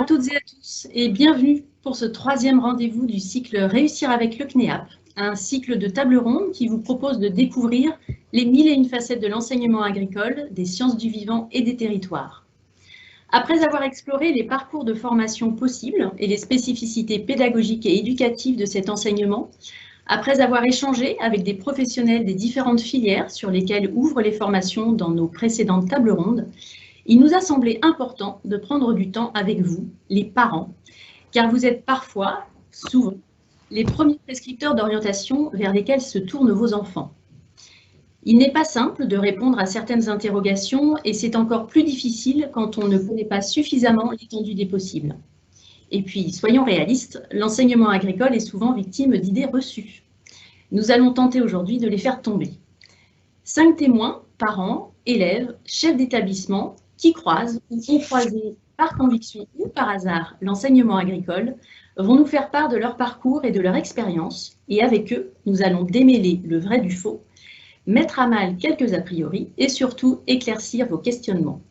toutes et à tous et bienvenue pour ce troisième rendez-vous du cycle Réussir avec le CNEAP, un cycle de table ronde qui vous propose de découvrir les 1001 facettes de l'enseignement agricole, des sciences du vivant et des territoires. Après avoir exploré les parcours de formation possibles et les spécificités pédagogiques et éducatives de cet enseignement, après avoir échangé avec des professionnels des différentes filières sur lesquelles ouvrent les formations dans nos précédentes tables rondes, il nous a semblé important de prendre du temps avec vous, les parents, car vous êtes parfois, souvent, les premiers prescripteurs d'orientation vers lesquels se tournent vos enfants. Il n'est pas simple de répondre à certaines interrogations et c'est encore plus difficile quand on ne connaît pas suffisamment l'étendue des possibles. Et puis, soyons réalistes, l'enseignement agricole est souvent victime d'idées reçues. Nous allons tenter aujourd'hui de les faire tomber. 5 témoins, parents, élèves, chefs d'établissement, qui croisent ou ont croisé par conviction ou par hasard l'enseignement agricole, vont nous faire part de leur parcours et de leur expérience, et avec eux, nous allons démêler le vrai du faux, mettre à mal quelques a priori et surtout éclaircir vos questionnements.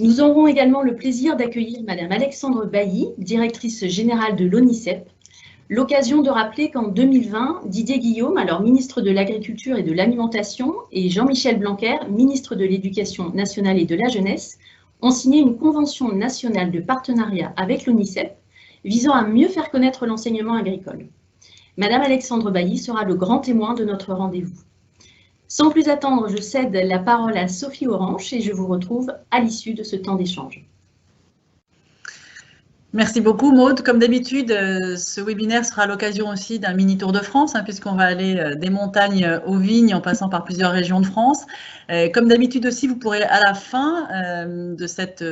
Nous aurons également le plaisir d'accueillir Madame Alexandre Bailly, directrice générale de l'ONICEP, l'occasion de rappeler qu'en 2020, Didier Guillaume, alors ministre de l'Agriculture et de l'Alimentation, et Jean-Michel Blanquer, ministre de l'Éducation nationale et de la Jeunesse, ont signé une convention nationale de partenariat avec l'ONICEP visant à mieux faire connaître l'enseignement agricole. Madame Alexandre Bailly sera le grand témoin de notre rendez-vous. Sans plus attendre, je cède la parole à Sophie Orange et je vous retrouve à l'issue de ce temps d'échange. Merci beaucoup Maude. Comme d'habitude, ce webinaire sera l'occasion aussi d'un mini tour de France, puisqu'on va aller des montagnes aux vignes en passant par plusieurs régions de France. Comme d'habitude aussi, vous pourrez à la fin de cette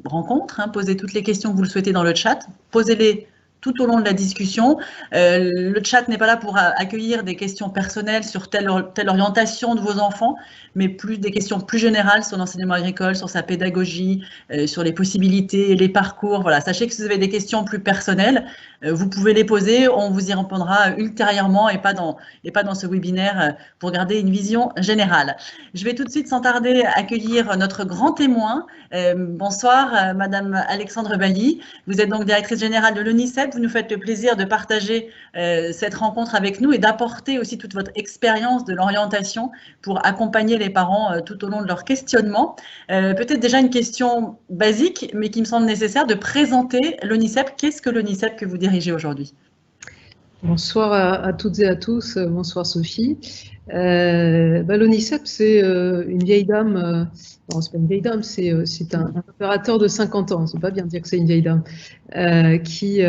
rencontre poser toutes les questions que vous le souhaitez dans le chat. Posez-les tout au long de la discussion. Le chat n'est pas là pour accueillir des questions personnelles sur telle orientation de vos enfants, mais plus des questions plus générales sur l'enseignement agricole, sur sa pédagogie, sur les possibilités et les parcours. Voilà, sachez que si vous avez des questions plus personnelles, vous pouvez les poser, on vous y répondra ultérieurement et pas dans ce webinaire pour garder une vision générale. Je vais tout de suite sans tarder accueillir notre grand témoin. Bonsoir Madame Alexandre Bailly, vous êtes donc directrice générale de l'ONICEP. Vous nous faites le plaisir de partager cette rencontre avec nous et d'apporter aussi toute votre expérience de l'orientation pour accompagner les parents tout au long de leur questionnement. Peut-être déjà une question basique, mais qui me semble nécessaire de présenter l'ONICEP. Qu'est-ce que l'ONICEP que vous dirigez aujourd'hui? Bonsoir à toutes et à tous. Bonsoir Sophie. L'ONICEP, c'est une vieille dame. Non, c'est pas une vieille dame, c'est un opérateur de 50 ans. C'est pas bien de dire que c'est une vieille dame, qui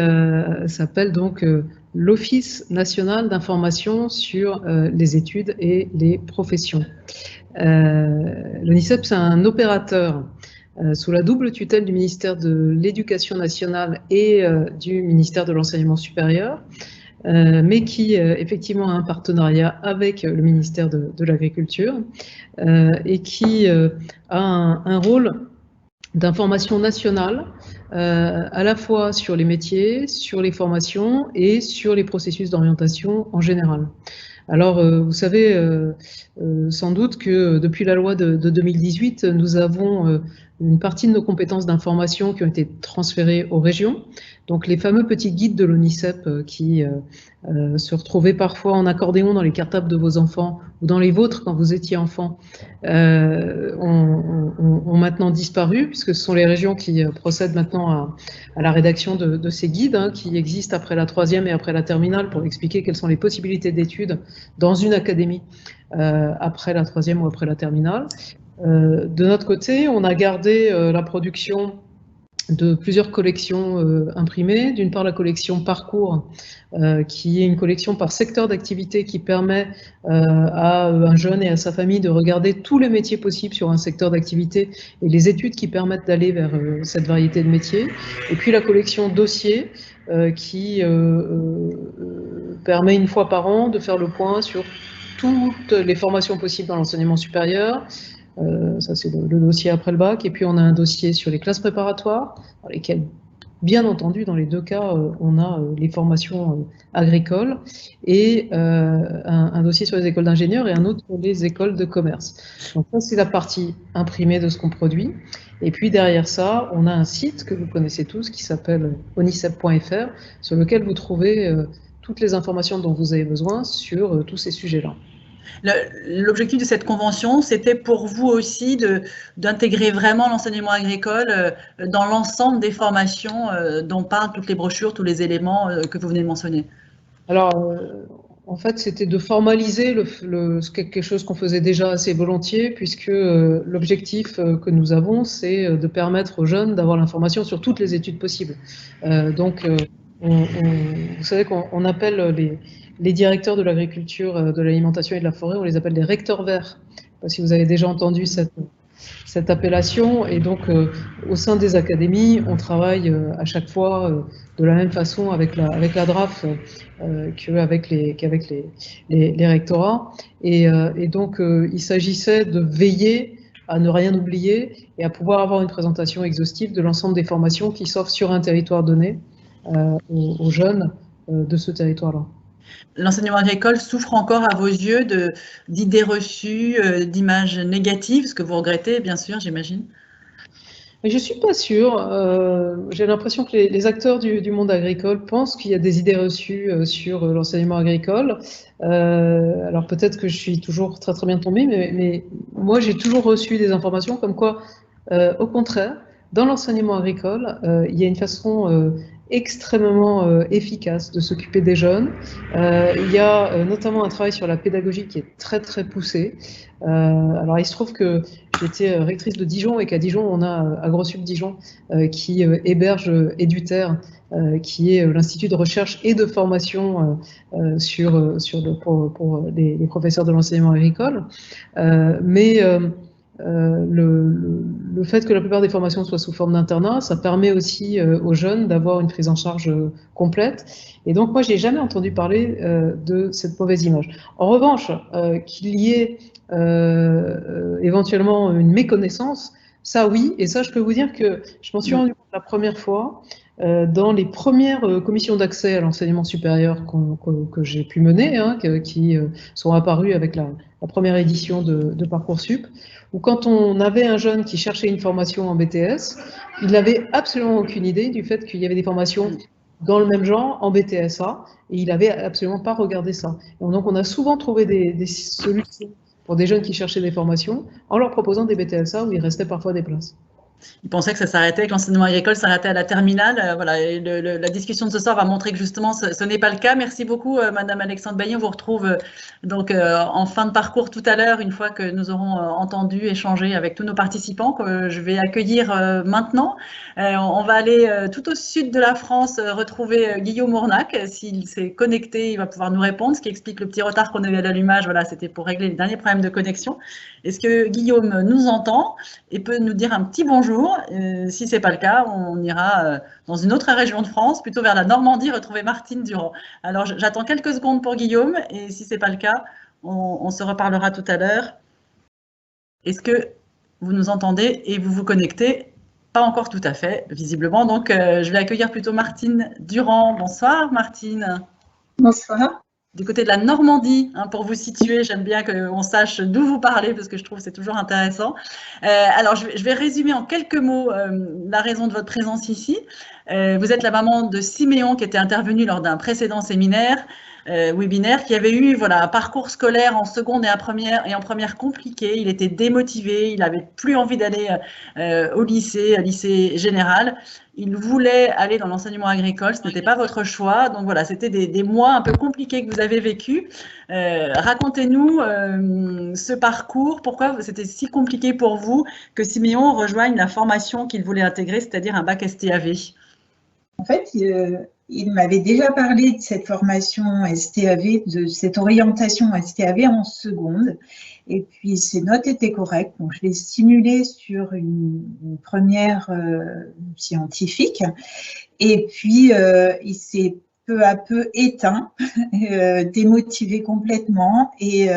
s'appelle donc l'Office national d'information sur les études et les professions. L'ONICEP, c'est un opérateur sous la double tutelle du ministère de l'Éducation nationale et du ministère de l'Enseignement supérieur, mais qui effectivement a un partenariat avec le ministère de l'Agriculture et qui a un rôle d'information nationale à la fois sur les métiers, sur les formations et sur les processus d'orientation en général. Alors, vous savez sans doute que depuis la loi de 2018, nous avons une partie de nos compétences d'information qui ont été transférées aux régions. Donc, les fameux petits guides de l'ONICEP qui se retrouvaient parfois en accordéon dans les cartables de vos enfants ou dans les vôtres quand vous étiez enfant, ont maintenant disparu, puisque ce sont les régions qui procèdent maintenant à la rédaction de ces guides qui existent après la 3e et après la terminale pour expliquer quelles sont les possibilités d'études dans une académie après la 3e ou après la terminale. De notre côté, on a gardé la production de plusieurs collections imprimées. D'une part, la collection Parcours, qui est une collection par secteur d'activité qui permet à un jeune et à sa famille de regarder tous les métiers possibles sur un secteur d'activité et les études qui permettent d'aller vers cette variété de métiers. Et puis la collection Dossier, qui permet une fois par an de faire le point sur toutes les formations possibles dans l'enseignement supérieur. Ça, c'est le dossier après le bac. Et puis, on a un dossier sur les classes préparatoires, dans lesquelles bien entendu, dans les deux cas, on a les formations agricoles et un dossier sur les écoles d'ingénieurs et un autre sur les écoles de commerce. Donc ça, c'est la partie imprimée de ce qu'on produit. Et puis derrière ça, on a un site que vous connaissez tous qui s'appelle onicep.fr, sur lequel vous trouvez toutes les informations dont vous avez besoin sur tous ces sujets-là. L'objectif de cette convention, c'était pour vous aussi d'intégrer vraiment l'enseignement agricole dans l'ensemble des formations dont parlent toutes les brochures, tous les éléments que vous venez de mentionner. Alors, en fait, c'était de formaliser quelque chose qu'on faisait déjà assez volontiers, puisque l'objectif que nous avons, c'est de permettre aux jeunes d'avoir l'information sur toutes les études possibles. Donc, vous savez qu'on appelle les directeurs de l'agriculture, de l'alimentation et de la forêt, on les appelle des recteurs verts. Je ne sais pas si vous avez déjà entendu cette appellation. Et donc, au sein des académies, on travaille à chaque fois de la même façon avec la DRAF qu'avec les rectorats. Et donc, il s'agissait de veiller à ne rien oublier et à pouvoir avoir une présentation exhaustive de l'ensemble des formations qui s'offrent sur un territoire donné aux jeunes de ce territoire-là. L'enseignement agricole souffre encore à vos yeux d'idées reçues, d'images négatives, ce que vous regrettez, bien sûr, j'imagine? Je ne suis pas sûre. J'ai l'impression que les acteurs du monde agricole pensent qu'il y a des idées reçues sur l'enseignement agricole. Alors peut-être que je suis toujours très très bien tombée, mais moi j'ai toujours reçu des informations comme quoi, au contraire, dans l'enseignement agricole, il y a une façon extrêmement efficace de s'occuper des jeunes. Il y a notamment un travail sur la pédagogie qui est très très poussé. Alors il se trouve que j'étais rectrice de Dijon et qu'à Dijon on a AgroSup Dijon qui héberge EduTerre, qui est l'institut de recherche et de formation pour les professeurs de l'enseignement agricole. Mais le fait que la plupart des formations soient sous forme d'internat, ça permet aussi aux jeunes d'avoir une prise en charge complète. Et donc moi, j'ai jamais entendu parler de cette mauvaise image. En revanche, qu'il y ait éventuellement une méconnaissance, ça oui, et ça je peux vous dire que je m'en suis rendu compte la première fois dans les premières commissions d'accès à l'enseignement supérieur que j'ai pu mener, hein, qui sont apparues avec la première édition de Parcoursup, où quand on avait un jeune qui cherchait une formation en BTS, il n'avait absolument aucune idée du fait qu'il y avait des formations dans le même genre en BTSA, et il n'avait absolument pas regardé ça. Et donc on a souvent trouvé des solutions pour des jeunes qui cherchaient des formations en leur proposant des BTSA où il restait parfois des places. Ils pensaient que ça s'arrêtait, que l'enseignement agricole s'arrêtait à la terminale. Voilà, et la discussion de ce soir va montrer que justement ce n'est pas le cas. Merci beaucoup, Madame Alexandre Bailly. On vous retrouve donc en fin de parcours tout à l'heure, une fois que nous aurons entendu, échangé avec tous nos participants, que je vais accueillir maintenant. On va aller tout au sud de la France retrouver Guillaume Ournac. S'il s'est connecté, il va pouvoir nous répondre, ce qui explique le petit retard qu'on a eu à l'allumage. Voilà, c'était pour régler les derniers problèmes de connexion. Est-ce que Guillaume nous entend et peut nous dire un petit bonjour? Si ce n'est pas le cas, on ira dans une autre région de France, plutôt vers la Normandie, retrouver Martine Durand. Alors, j'attends quelques secondes pour Guillaume, et si ce n'est pas le cas, on se reparlera tout à l'heure. Est-ce que vous nous entendez et vous vous connectez? Pas encore tout à fait, visiblement. Donc, je vais accueillir plutôt Martine Durand. Bonsoir, Martine. Bonsoir. Du côté de la Normandie, hein, pour vous situer, j'aime bien qu'on sache d'où vous parlez parce que je trouve que c'est toujours intéressant. Alors, je vais résumer en quelques mots la raison de votre présence ici. Vous êtes la maman de Siméon qui était intervenu lors d'un précédent séminaire, webinaire, qui avait eu un parcours scolaire en seconde et en première compliqué. Il était démotivé, il n'avait plus envie d'aller au lycée général. Il voulait aller dans l'enseignement agricole, ce n'était pas votre choix. Donc voilà, c'était des mois un peu compliqués que vous avez vécu. Racontez-nous ce parcours, pourquoi c'était si compliqué pour vous que Siméon rejoigne la formation qu'il voulait intégrer, c'est-à-dire un bac STAV. En fait, il m'avait déjà parlé de cette formation STAV, de cette orientation STAV en seconde. Et puis, ses notes étaient correctes. Donc, je l'ai stimulé sur une première scientifique. Et puis, il s'est peu à peu éteint, démotivé complètement. Et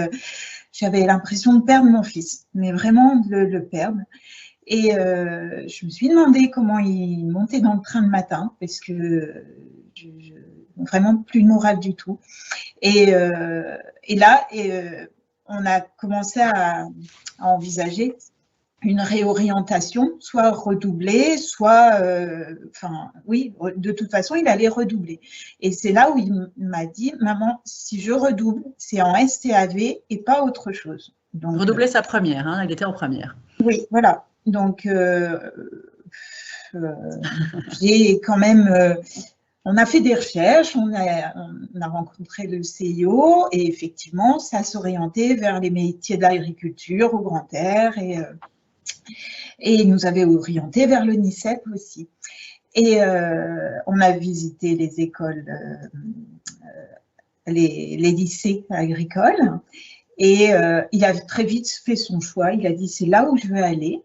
j'avais l'impression de perdre mon fils, mais vraiment de le perdre. Et je me suis demandé comment il montait dans le train le matin, parce que vraiment plus de morale du tout. Et là, on a commencé à envisager une réorientation, soit redoubler, soit, oui, de toute façon, il allait redoubler. Et c'est là où il m'a dit, maman, si je redouble, c'est en STAV et pas autre chose. Donc, redoubler sa première, hein, il était en première. Oui, voilà. Donc, j'ai quand même, on a fait des recherches, on a rencontré le CIO et effectivement, ça s'orientait vers les métiers de l'agriculture au grand air et il nous avait orienté vers le NICEP aussi. Et on a visité les écoles, les lycées agricoles et il a très vite fait son choix. Il a dit c'est là où je veux aller.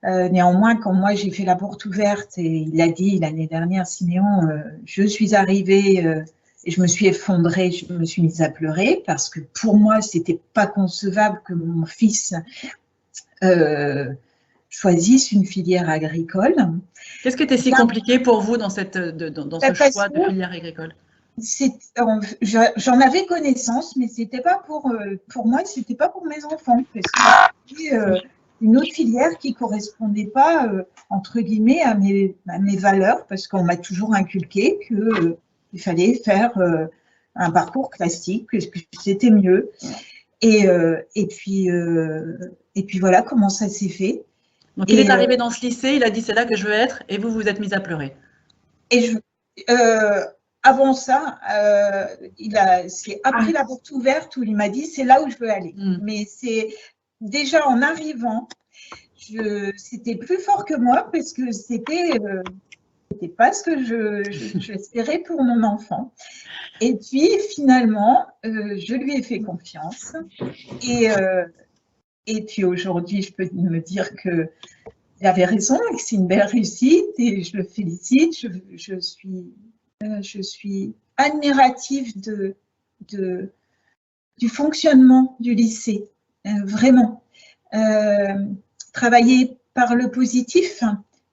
Néanmoins, quand moi j'ai fait la porte ouverte et il a dit l'année dernière, Siméon, je suis arrivée et je me suis effondrée, je me suis mise à pleurer parce que pour moi c'était pas concevable que mon fils choisissent une filière agricole. Qu'est-ce qui était si compliqué pour vous dans, dans ce choix de filière agricole? J'en avais connaissance, mais c'était pas pour moi, c'était pas pour mes enfants. Parce que c'était une autre filière qui correspondait pas, entre guillemets, à mes valeurs, parce qu'on m'a toujours inculqué qu'il fallait faire un parcours classique, que c'était mieux. Et puis voilà comment ça s'est fait. Donc, il est arrivé dans ce lycée, il a dit c'est là que je veux être, et vous vous êtes mise à pleurer. Et avant ça, c'est après la porte ouverte où il m'a dit c'est là où je veux aller. Mais c'est déjà en arrivant, c'était plus fort que moi parce que c'était pas ce que j'espérais pour mon enfant. Et puis finalement, je lui ai fait confiance. Et puis aujourd'hui, je peux me dire qu'il avait raison et que c'est une belle réussite et je le félicite. Je suis admirative du fonctionnement du lycée, vraiment. Travailler par le positif,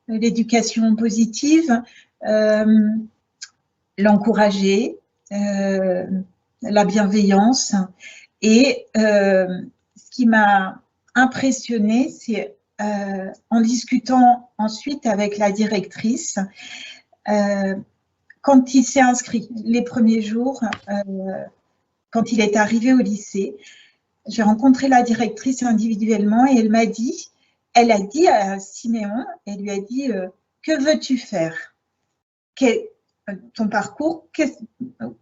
l'éducation positive, l'encourager, la bienveillance et ce qui m'a impressionnée, c'est en discutant ensuite avec la directrice, quand il s'est inscrit les premiers jours, quand il est arrivé au lycée, j'ai rencontré la directrice individuellement et elle a dit à Siméon, elle lui a dit que veux-tu faire? Ton parcours,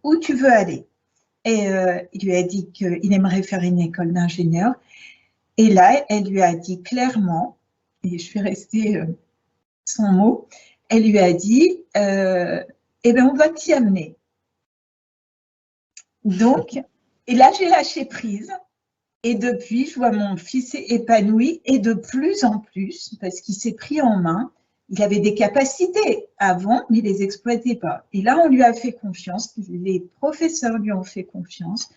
où tu veux aller? Et il lui a dit qu'il aimerait faire une école d'ingénieur. Et là, elle lui a dit clairement, et je suis restée sans mot, elle lui a dit, eh bien, on va t'y amener. Donc, et là, j'ai lâché prise. Et depuis, je vois mon fils épanoui et de plus en plus, parce qu'il s'est pris en main. Il avait des capacités avant, mais il ne les exploitait pas. Et là, on lui a fait confiance, les professeurs lui ont fait confiance.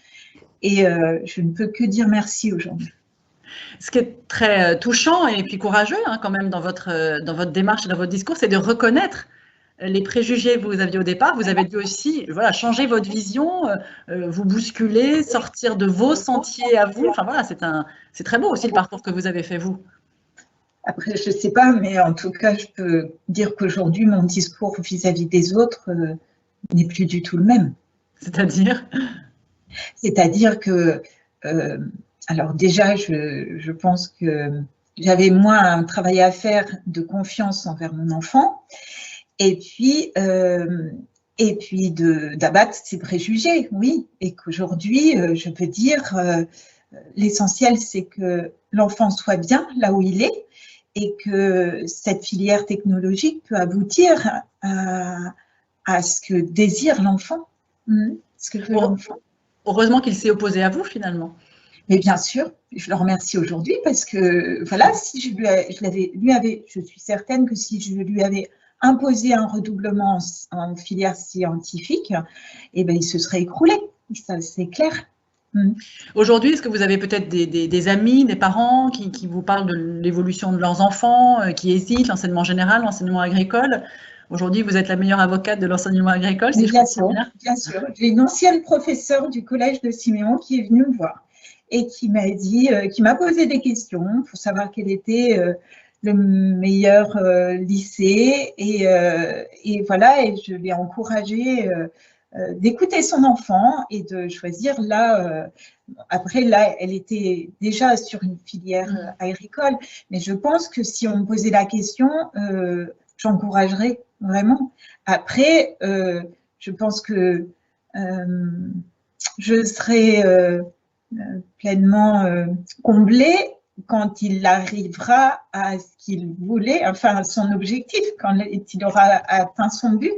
Et je ne peux que dire merci aujourd'hui. Ce qui est très touchant et puis courageux hein, quand même dans votre démarche et dans votre discours, c'est de reconnaître les préjugés que vous aviez au départ. Vous avez dû aussi voilà, changer votre vision, vous bousculer, sortir de vos sentiers à vous. Enfin voilà, c'est très beau aussi le parcours que vous avez fait vous. Après, je ne sais pas, mais en tout cas, je peux dire qu'aujourd'hui, mon discours vis-à-vis des autres n'est plus du tout le même. C'est-à-dire? C'est-à-dire que, alors déjà, je pense que j'avais moi un travail à faire de confiance envers mon enfant, et puis d'abattre ses préjugés, oui, et qu'aujourd'hui, je peux dire, l'essentiel, c'est que l'enfant soit bien là où il est, et que cette filière technologique peut aboutir à ce que désire l'enfant. Heureusement qu'il s'est opposé à vous, finalement. Mais bien sûr, je le remercie aujourd'hui parce que, voilà, si je suis certaine que si je lui avais imposé un redoublement en filière scientifique, eh ben, il se serait écroulé, ça c'est clair. Aujourd'hui, est-ce que vous avez peut-être des amis, des parents qui vous parlent de l'évolution de leurs enfants, qui hésitent, l'enseignement général, l'enseignement agricole? Aujourd'hui, vous êtes la meilleure avocate de l'enseignement agricole, si je comprends bien. Bien sûr. J'ai une ancienne professeure du collège de Siméon qui est venue me voir et qui m'a dit, qui m'a posé des questions pour savoir quel était le meilleur lycée. Et voilà, et je l'ai encouragée d'écouter son enfant et de choisir là. Après, là, elle était déjà sur une filière agricole, mais je pense que si on me posait la question, j'encouragerais vraiment. Après, je pense que je serai pleinement comblée quand il arrivera à ce qu'il voulait, enfin à son objectif, quand il aura atteint son but.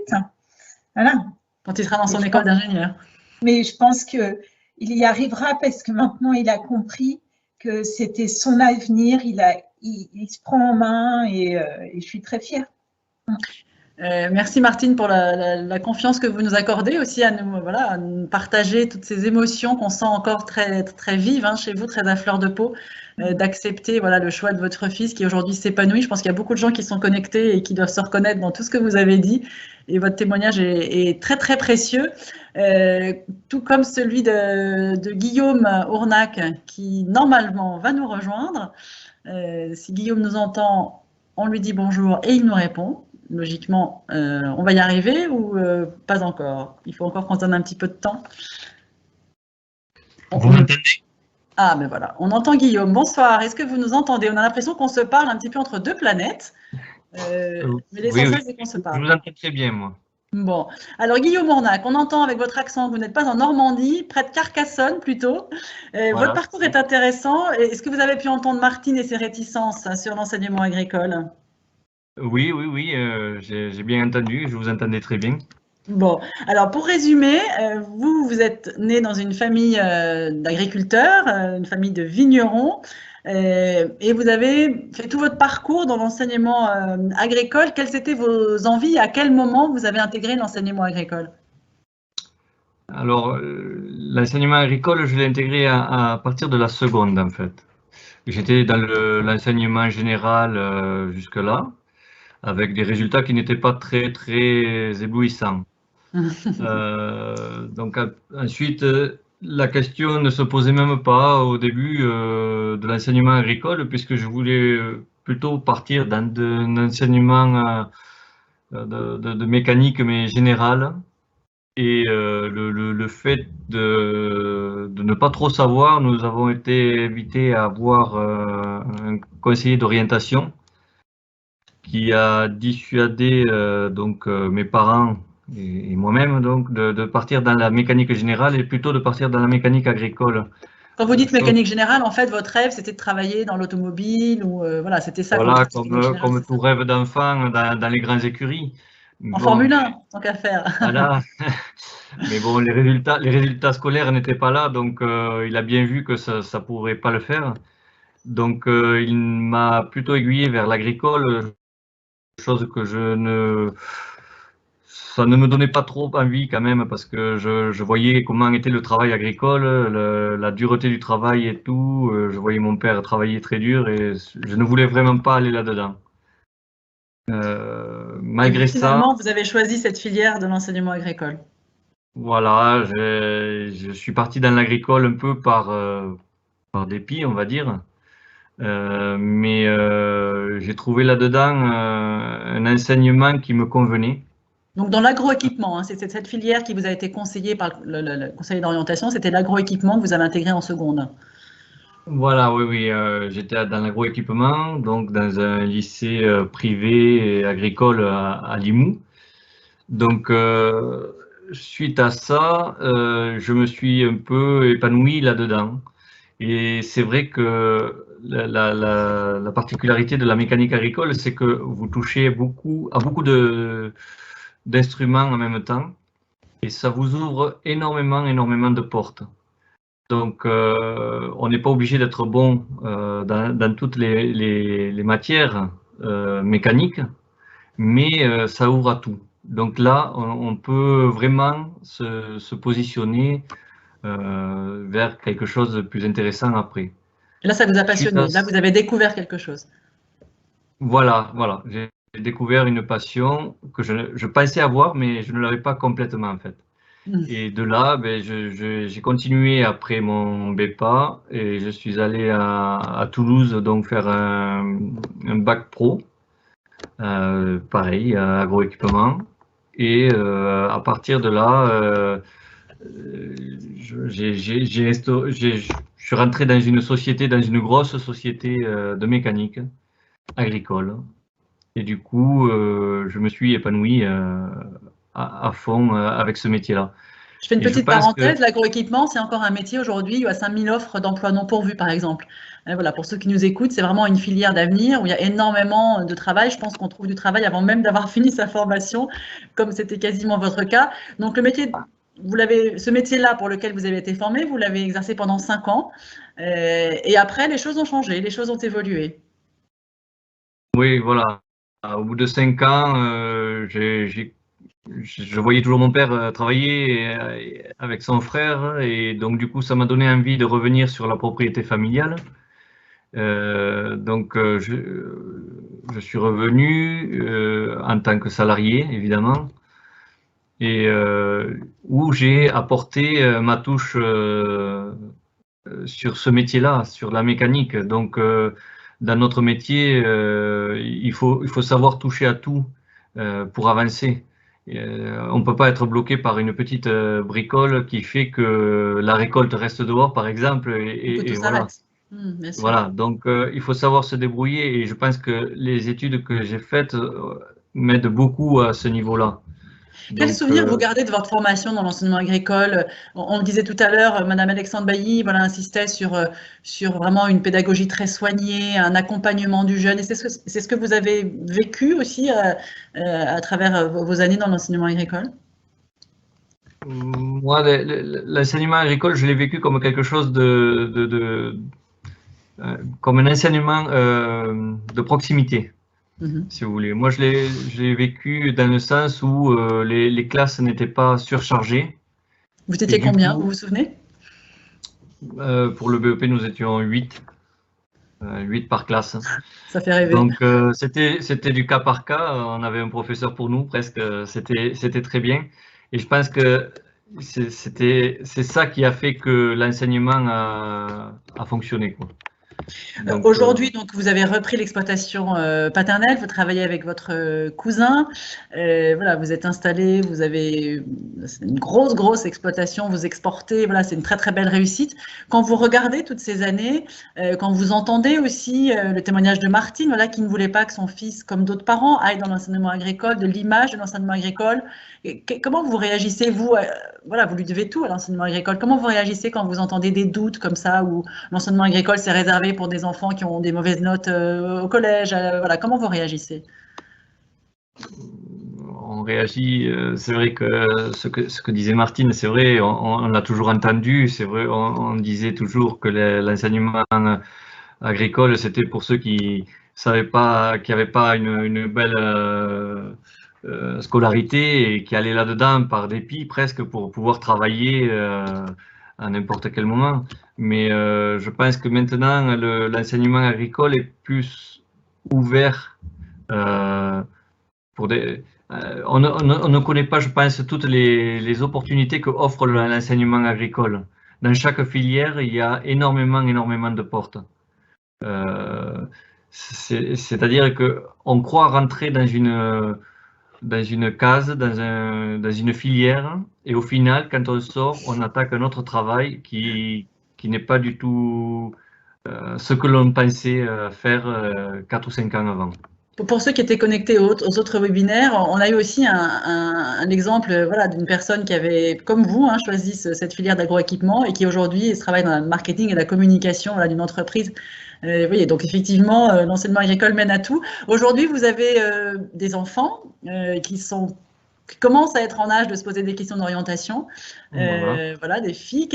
Voilà. Quand il sera dans son école d'ingénieur. Mais je pense qu'il y arrivera parce que maintenant il a compris que c'était son avenir, il se prend en main et je suis très fière. Merci Martine pour la confiance que vous nous accordez aussi à nous, voilà, à nous partager toutes ces émotions qu'on sent encore très, très vives chez vous, très à fleur de peau, d'accepter voilà, le choix de votre fils qui aujourd'hui s'épanouit. Je pense qu'il y a beaucoup de gens qui sont connectés et qui doivent se reconnaître dans tout ce que vous avez dit et votre témoignage est très très précieux, tout comme celui de Guillaume Ournac qui normalement va nous rejoindre. Si Guillaume nous entend, on lui dit bonjour et il nous répond. Logiquement, on va y arriver ou pas encore? Il faut encore qu'on se donne un petit peu de temps. Vous m'entendez? Ah, ben voilà, on entend Guillaume. Bonsoir, est-ce que vous nous entendez? On a l'impression qu'on se parle un petit peu entre deux planètes. Mais l'essentiel, c'est qu'on se parle. Je vous entends très bien, moi. Bon, alors Guillaume Ournac, on entend avec votre accent que vous n'êtes pas en Normandie, près de Carcassonne plutôt. Voilà. Votre parcours est intéressant. Est-ce que vous avez pu entendre Martine et ses réticences sur l'enseignement agricole? Oui, j'ai bien entendu, je vous entendais très bien. Bon, alors pour résumer, vous êtes né dans une famille d'agriculteurs, une famille de vignerons, et vous avez fait tout votre parcours dans l'enseignement agricole. Quelles étaient vos envies? À quel moment vous avez intégré l'enseignement agricole? Alors, l'enseignement agricole, je l'ai intégré à partir de la seconde, en fait. J'étais dans l'enseignement général jusque-là, avec des résultats qui n'étaient pas très, très éblouissants. Donc ensuite, la question ne se posait même pas au début de l'enseignement agricole, puisque je voulais plutôt partir dans un enseignement de mécanique, mais général. Et le fait de ne pas trop savoir, nous avons été invités à avoir un conseiller d'orientation qui a dissuadé donc mes parents et moi-même donc de partir dans la mécanique générale et plutôt de partir dans la mécanique agricole. Quand vous dites mécanique générale, en fait, votre rêve, c'était de travailler dans l'automobile ou voilà, c'était ça. Voilà, comme tout rêve d'enfant dans les grandes écuries. En Formule 1, tant qu'à faire. Voilà. Mais bon, les résultats scolaires n'étaient pas là, donc il a bien vu que ça ne pourrait pas le faire. Donc il m'a plutôt aiguillé vers l'agricole, chose que ça ne me donnait pas trop envie quand même, parce que je voyais comment était le travail agricole, la dureté du travail et tout. Je voyais mon père travailler très dur et je ne voulais vraiment pas aller là-dedans. Malgré ça, finalement, vous avez choisi cette filière de l'enseignement agricole. Voilà, je suis parti dans l'agricole un peu par dépit, on va dire. Mais j'ai trouvé là-dedans un enseignement qui me convenait. Donc dans l'agroéquipement, c'est cette filière qui vous a été conseillée par le conseiller d'orientation, c'était l'agroéquipement que vous avez intégré en seconde. Voilà, oui, j'étais dans l'agroéquipement, donc dans un lycée privé et agricole à Limoux. Donc suite à ça, je me suis un peu épanoui là-dedans. Et c'est vrai que la particularité de la mécanique agricole, c'est que vous touchez à beaucoup d'instruments en même temps et ça vous ouvre énormément de portes. Donc, on n'est pas obligé d'être bon dans toutes les matières mécaniques, mais ça ouvre à tout. Donc là, on peut vraiment se positionner vers quelque chose de plus intéressant après. Et là, ça vous a passionné. Là, vous avez découvert quelque chose. Voilà, j'ai découvert une passion que je pensais avoir, mais je ne l'avais pas complètement en fait. Et de là, ben, j'ai continué après mon BEPA et je suis allé à Toulouse donc faire un bac pro, pareil, agroéquipement. Et à partir de là, je suis rentré dans une société, dans une grosse société de mécanique agricole. Et du coup, je me suis épanoui à fond avec ce métier-là. Je fais une petite parenthèse, l'agroéquipement, c'est encore un métier aujourd'hui, il y a 5000 offres d'emplois non pourvus, par exemple. Et voilà, pour ceux qui nous écoutent, c'est vraiment une filière d'avenir où il y a énormément de travail. Je pense qu'on trouve du travail avant même d'avoir fini sa formation, comme c'était quasiment votre cas. Donc, le métier, ce métier-là pour lequel vous avez été formé, vous l'avez exercé pendant 5 ans. Et après, les choses ont changé, les choses ont évolué. Oui, voilà. Au bout de 5 ans, je voyais toujours mon père travailler avec son frère et donc du coup ça m'a donné envie de revenir sur la propriété familiale. Donc je suis revenu en tant que salarié évidemment et où j'ai apporté ma touche sur ce métier-là, sur la mécanique. Donc dans notre métier, il faut savoir toucher à tout pour avancer. On ne peut pas être bloqué par une petite bricole qui fait que la récolte reste dehors, par exemple. Et voilà. Voilà, donc il faut savoir se débrouiller et je pense que les études que j'ai faites m'aident beaucoup à ce niveau-là. Quel souvenir vous gardez de votre formation dans l'enseignement agricole? On le disait tout à l'heure, Madame Alexandre Bailly insistait sur vraiment une pédagogie très soignée, un accompagnement du jeune. Et c'est ce que vous avez vécu aussi à travers vos années dans l'enseignement agricole? Moi, l'enseignement agricole, je l'ai vécu comme quelque chose comme un enseignement de proximité. Si vous voulez. Moi, je l'ai vécu dans le sens où les classes n'étaient pas surchargées. Vous étiez combien, vous vous souvenez? Pour le BEP, nous étions 8. 8 par classe. Ça fait rêver. Donc, c'était du cas par cas. On avait un professeur pour nous, presque. C'était très bien. Et je pense que c'est ça qui a fait que l'enseignement a fonctionné, quoi. Aujourd'hui, donc, vous avez repris l'exploitation paternelle, vous travaillez avec votre cousin, voilà, vous êtes installé, vous avez une grosse exploitation, vous exportez, voilà, c'est une très belle réussite. Quand vous regardez toutes ces années, quand vous entendez aussi le témoignage de Martine, voilà, qui ne voulait pas que son fils, comme d'autres parents, aille dans l'enseignement agricole, de l'image de l'enseignement agricole, comment vous réagissez, vous, voilà, vous lui devez tout à l'enseignement agricole, comment vous réagissez quand vous entendez des doutes comme ça, où l'enseignement agricole c'est réservé pour des enfants qui ont des mauvaises notes au collège, voilà, comment vous réagissez? On réagit, c'est vrai que ce que disait Martine, c'est vrai, on l'a toujours entendu, c'est vrai, on disait toujours que l'enseignement agricole, c'était pour ceux qui savaient pas, qui n'avaient pas une belle scolarité et qui allaient là-dedans par dépit presque pour pouvoir travailler à n'importe quel moment. Mais je pense que maintenant, l'enseignement agricole est plus ouvert pour des... on ne connaît pas, je pense, toutes les opportunités que offre l'enseignement agricole. Dans chaque filière, il y a énormément de portes. C'est-à-dire qu'on croit rentrer dans une case, dans une filière, et au final, quand on sort, on attaque un autre travail qui n'est pas du tout ce que l'on pensait faire 4 ou 5 ans avant. Pour ceux qui étaient connectés aux autres webinaires, on a eu aussi un exemple, voilà, d'une personne qui avait, comme vous, choisi cette filière d'agroéquipement et qui aujourd'hui travaille dans le marketing et la communication, voilà, d'une entreprise. Vous voyez, donc effectivement, l'enseignement agricole mène à tout. Aujourd'hui, vous avez des enfants qui commencent à être en âge de se poser des questions d'orientation. Voilà, des filles.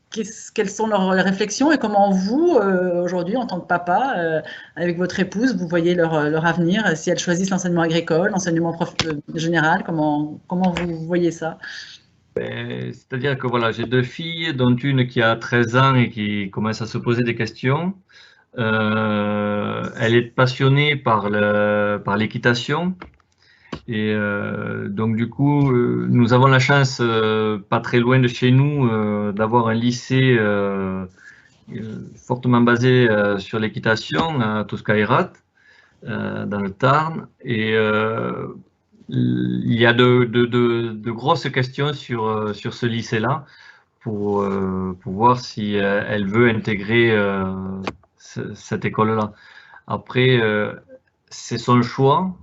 Quelles sont leurs réflexions et comment vous, aujourd'hui, en tant que papa, avec votre épouse, vous voyez leur avenir, si elles choisissent l'enseignement agricole, l'enseignement général, comment vous voyez ça? C'est-à-dire que voilà, j'ai 2 filles, dont une qui a 13 ans et qui commence à se poser des questions. Elle est passionnée par l'équitation. Et donc du coup, nous avons la chance, pas très loin de chez nous, d'avoir un lycée fortement basé sur l'équitation à Toscaïrat, dans le Tarn. Et il y a de grosses questions sur ce lycée-là pour voir si elle veut intégrer cette école-là. Après, c'est son choix.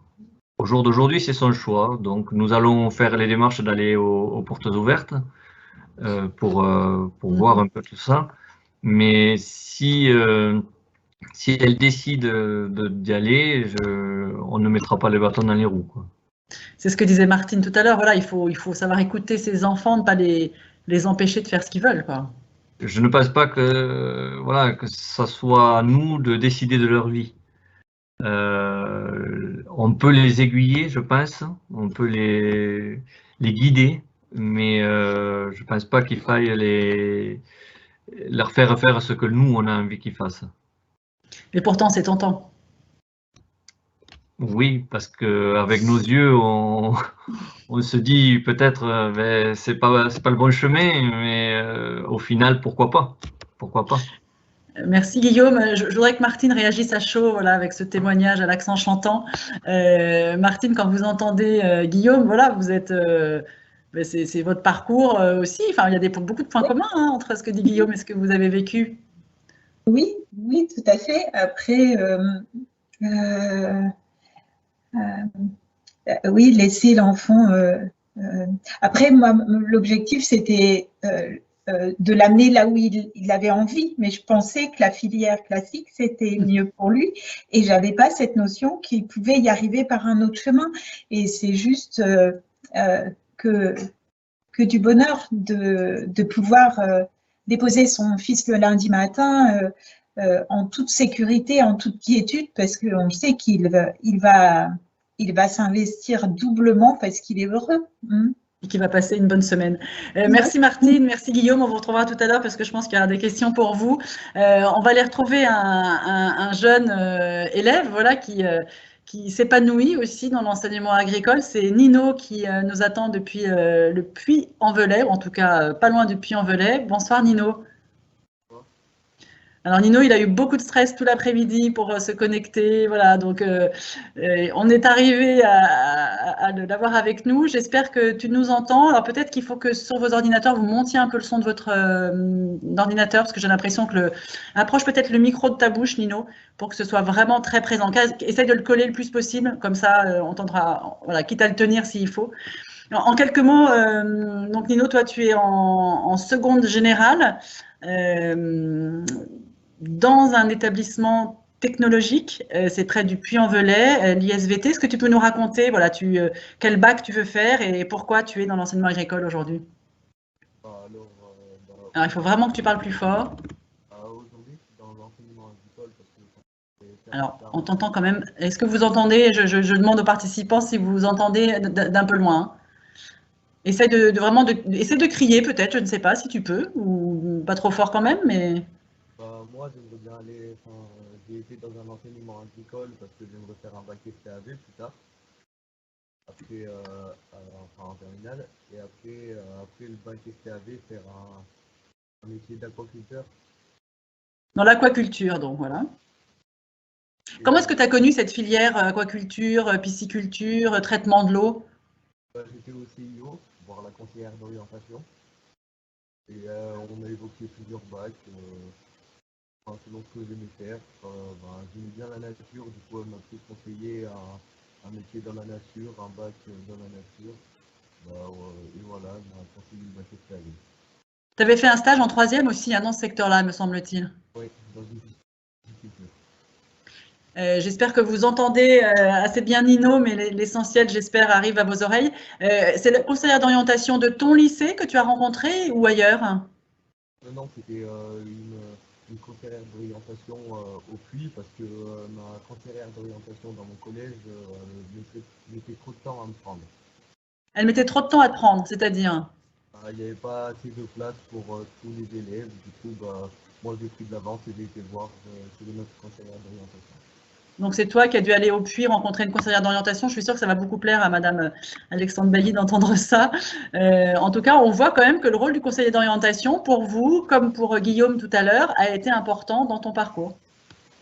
Au jour d'aujourd'hui, c'est son choix. Donc, nous allons faire les démarches d'aller aux portes ouvertes pour voir un peu tout ça. Mais si elle décide d'y aller, on ne mettra pas les bâtons dans les roues, quoi. C'est ce que disait Martine tout à l'heure. Voilà, il faut savoir écouter ses enfants, ne pas les empêcher de faire ce qu'ils veulent, quoi. Je ne pense pas que ça soit à nous de décider de leur vie. On peut les aiguiller, je pense, on peut les guider, mais je pense pas qu'il faille leur faire faire ce que nous, on a envie qu'ils fassent. Et pourtant, c'est tentant. Oui, parce qu'avec nos yeux, on se dit peut-être c'est pas le bon chemin, mais au final, pourquoi pas? Pourquoi pas? Merci Guillaume. Je voudrais que Martine réagisse à chaud, voilà, avec ce témoignage à l'accent chantant. Martine, quand vous entendez Guillaume, voilà, vous êtes, c'est votre parcours aussi. Enfin, il y a beaucoup de points communs entre ce que dit Guillaume et ce que vous avez vécu. Oui, tout à fait. Après, oui, laisser l'enfant. Après, moi, l'objectif, c'était de l'amener là où il avait envie, mais je pensais que la filière classique, c'était mieux pour lui, et j'avais pas cette notion qu'il pouvait y arriver par un autre chemin. Et c'est juste que du bonheur de pouvoir déposer son fils le lundi matin en toute sécurité, en toute quiétude, parce qu'on sait qu'il va s'investir doublement parce qu'il est heureux. Et qui va passer une bonne semaine. Merci Martine, merci Guillaume, on vous retrouvera tout à l'heure parce que je pense qu'il y aura des questions pour vous. On va aller retrouver un jeune élève, voilà, qui s'épanouit aussi dans l'enseignement agricole. C'est Nino qui nous attend depuis le Puy-en-Velay, ou en tout cas pas loin du Puy-en-Velay. Bonsoir Nino. Alors Nino, il a eu beaucoup de stress tout l'après-midi pour se connecter, voilà, donc on est arrivé à l'avoir avec nous. J'espère que tu nous entends. Alors peut-être qu'il faut que sur vos ordinateurs, vous montiez un peu le son de votre ordinateur, parce que j'ai l'impression que approche peut-être le micro de ta bouche, Nino, pour que ce soit vraiment très présent. Essaye de le coller le plus possible, comme ça on entendra, voilà, quitte à le tenir s'il faut. En quelques mots, donc Nino, toi tu es en seconde générale. Dans un établissement technologique, c'est près du Puy-en-Velay, l'ISVT. Est-ce que tu peux nous raconter, voilà, quel bac tu veux faire et pourquoi tu es dans l'enseignement agricole aujourd'hui? Alors, il faut vraiment que tu parles plus fort. Aujourd'hui, dans l'enseignement agricole, parce que... Alors, on t'entend quand même. Est-ce que vous entendez? Je demande aux participants si vous entendez d'un peu loin. Essaye essaye de crier peut-être, je ne sais pas si tu peux, ou pas trop fort quand même, mais... Moi, j'aimerais bien aller, j'ai été dans un enseignement agricole parce que j'aimerais faire un bac STAV plus tard, après, en terminale, et après le bac STAV, faire un métier d'aquaculteur. Dans l'aquaculture, donc voilà. Comment est-ce que tu as connu cette filière aquaculture, pisciculture, traitement de l'eau? J'étais au CIO, voir la conseillère d'orientation, et on a évoqué plusieurs bacs. Selon ce que j'aimais faire, j'aimais bien la nature, du coup elle m'a plus conseillé un métier dans la nature, un bac dans la nature, et voilà, elle m'a conseillé le bac STAV. Tu avais fait un stage en troisième aussi, dans ce secteur-là, me semble-t-il. Oui, dans une pisciculture. J'espère que vous entendez assez bien Nino, mais l'essentiel, j'espère, arrive à vos oreilles. C'est la conseillère d'orientation de ton lycée que tu as rencontré ou ailleurs? Non, c'était une conseillère d'orientation au Puy, parce que ma conseillère d'orientation dans mon collège mettait trop de temps à me prendre. Elle mettait trop de temps à te prendre, c'est-à-dire? il n'y avait pas assez de place pour tous les élèves. Du coup, moi, j'ai pris de l'avance et j'ai été voir chez notre conseillère d'orientation. Donc, c'est toi qui as dû aller au puits rencontrer une conseillère d'orientation. Je suis sûre que ça va beaucoup plaire à Madame Alexandre Bailly d'entendre ça. En tout cas, on voit quand même que le rôle du conseiller d'orientation, pour vous, comme pour Guillaume tout à l'heure, a été important dans ton parcours.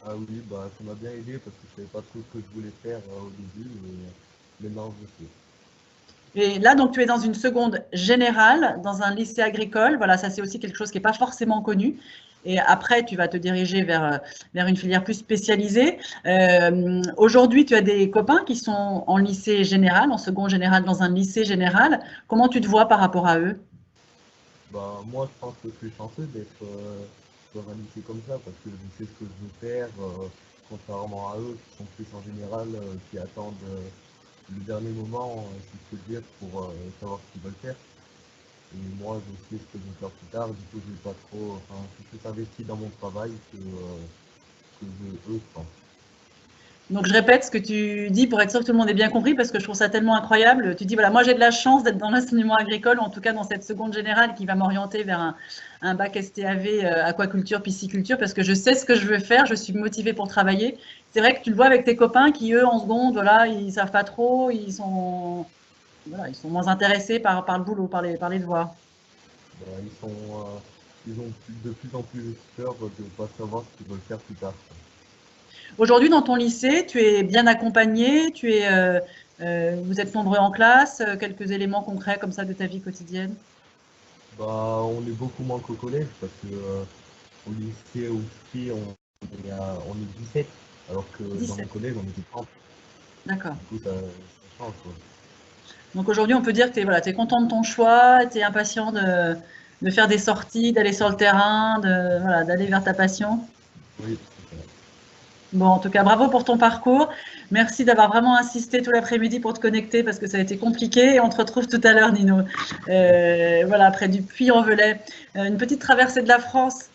Ah oui, ça m'a bien aidé parce que je ne savais pas trop ce que je voulais faire au début, mais maintenant je sais. Et là, donc, tu es dans une seconde générale, dans un lycée agricole. Voilà, ça, c'est aussi quelque chose qui n'est pas forcément connu. Et après, tu vas te diriger vers une filière plus spécialisée. Aujourd'hui, tu as des copains qui sont en lycée général, en seconde général, dans un lycée général. Comment tu te vois par rapport à eux? Moi, je pense que je suis chanceux d'être dans un lycée comme ça parce que je sais ce que je veux faire, contrairement à eux qui sont plus en général, qui attendent le dernier moment, si je peux dire, pour savoir ce qu'ils veulent faire. Et moi, je sais ce que je veux faire plus tard, du coup, je vais pas trop, je suis plus investi dans mon travail que eux, je pense. Donc, je répète ce que tu dis pour être sûr que tout le monde ait bien compris, parce que je trouve ça tellement incroyable. Tu dis, voilà, moi, j'ai de la chance d'être dans l'enseignement agricole, ou en tout cas dans cette seconde générale qui va m'orienter vers un bac STAV, aquaculture, pisciculture, parce que je sais ce que je veux faire, je suis motivée pour travailler. C'est vrai que tu le vois avec tes copains qui, eux, en seconde, voilà, ils savent pas trop, ils sont moins intéressés par le boulot, par les devoirs. Ils ont de plus en plus peur de ne pas savoir ce qu'ils veulent faire plus tard. Aujourd'hui, dans ton lycée, tu es bien accompagné, vous êtes nombreux en classe, quelques éléments concrets comme ça de ta vie quotidienne? On est beaucoup moins qu'au collège parce que au lycée aussi, on est 17, alors que 17. dans mon collège, on était 30. D'accord. Du coup, ça change, quoi. Donc aujourd'hui, on peut dire que tu es content de ton choix, tu es impatient de faire des sorties, d'aller sur le terrain, d'aller vers ta passion. Oui, c'est ça. Bon, en tout cas, bravo pour ton parcours. Merci d'avoir vraiment insisté tout l'après-midi pour te connecter parce que ça a été compliqué. Et on te retrouve tout à l'heure, Nino. Voilà, près du Puy-en-Velay. Une petite traversée de la France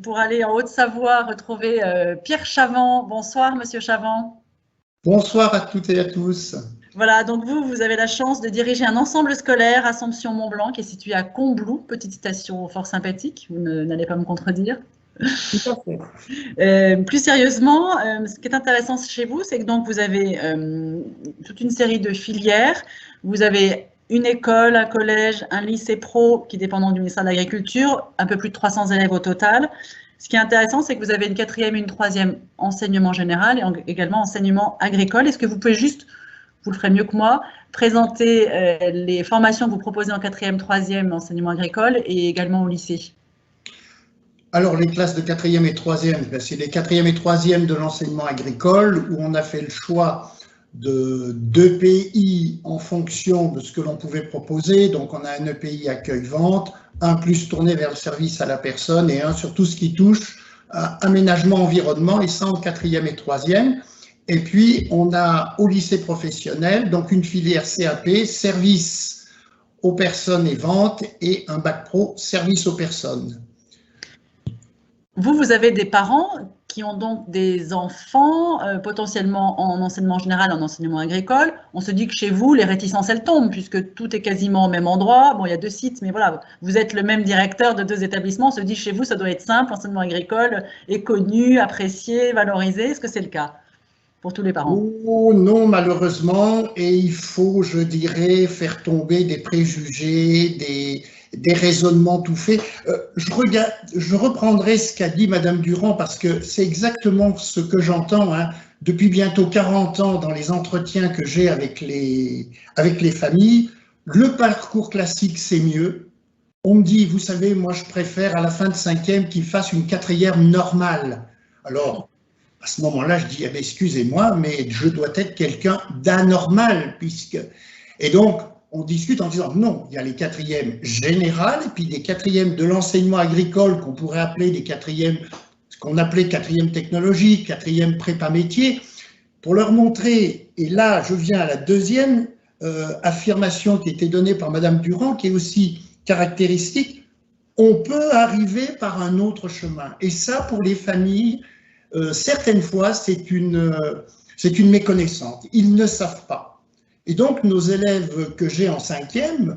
pour aller en Haute-Savoie retrouver Pierre Chavant. Bonsoir, Monsieur Chavant. Bonsoir à toutes et à tous. Voilà, donc vous avez la chance de diriger un ensemble scolaire, Assomption-Mont-Blanc, qui est situé à Combloux, petite station fort sympathique, vous n'allez pas me contredire. Tout à fait. Plus sérieusement, ce qui est intéressant chez vous, c'est que donc vous avez toute une série de filières. Vous avez une école, un collège, un lycée pro qui dépendant du ministère de l'Agriculture, un peu plus de 300 élèves au total. Ce qui est intéressant, c'est que vous avez une quatrième et une troisième enseignement général et également enseignement agricole. Est-ce que vous pouvez juste, vous le ferez mieux que moi, présenter les formations que vous proposez en quatrième, troisième enseignement agricole et également au lycée? Alors, les classes de 4e et 3e, c'est les 4e et 3e de l'enseignement agricole où on a fait le choix de 2 EPI en fonction de ce que l'on pouvait proposer. Donc, on a un EPI accueil-vente, un plus tourné vers le service à la personne et un sur tout ce qui touche à aménagement environnement, et ça en 4e et 3e. Et puis, on a au lycée professionnel, donc une filière CAP, service aux personnes et vente, et un bac pro, service aux personnes. Vous avez des parents qui ont donc des enfants potentiellement en enseignement général, en enseignement agricole. On se dit que chez vous, les réticences, elles tombent puisque tout est quasiment au même endroit. Bon, il y a 2 sites, mais voilà, vous êtes le même directeur de 2 établissements. On se dit chez vous, ça doit être simple, l'enseignement agricole est connu, apprécié, valorisé. Est-ce que c'est le cas pour tous les parents? Oh, non, malheureusement, et il faut, je dirais, faire tomber des préjugés, des raisonnements tout faits. Je reprendrai ce qu'a dit Madame Durand parce que c'est exactement ce que j'entends depuis bientôt 40 ans dans les entretiens que j'ai avec les familles. Le parcours classique, c'est mieux. On me dit, vous savez, moi je préfère à la fin de 5e qu'ils fassent une 4e normale. Alors, à ce moment-là, je dis, excusez-moi, mais je dois être quelqu'un d'anormal, puisque… Et donc, on discute en disant, non, il y a les 4e générales, et puis les 4e de l'enseignement agricole, qu'on pourrait appeler des 4e, ce qu'on appelait 4e technologique, 4e prépa métier, pour leur montrer, et là, je viens à la deuxième affirmation qui était donnée par Madame Durand, qui est aussi caractéristique, on peut arriver par un autre chemin. Et ça, pour les familles, certaines fois, c'est une méconnaissance. Ils ne savent pas. Et donc, nos élèves que j'ai en 5e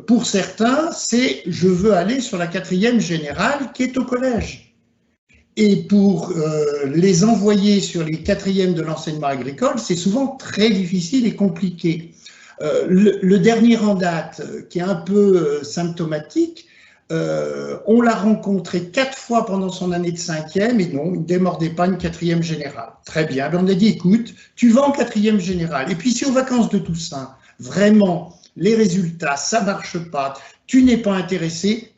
pour certains, c'est « je veux aller sur la 4e générale qui est au collège ». Et pour les envoyer sur les 4e de l'enseignement agricole, c'est souvent très difficile et compliqué. Le dernier en date, qui est un peu symptomatique, on l'a rencontré 4 fois pendant son année de 5e et non, il ne démordait pas une 4e générale. Très bien, on a dit, écoute, tu vas en 4e générale. Et puis si aux vacances de Toussaint, vraiment, les résultats, ça ne marche pas, tu n'es pas intéressé,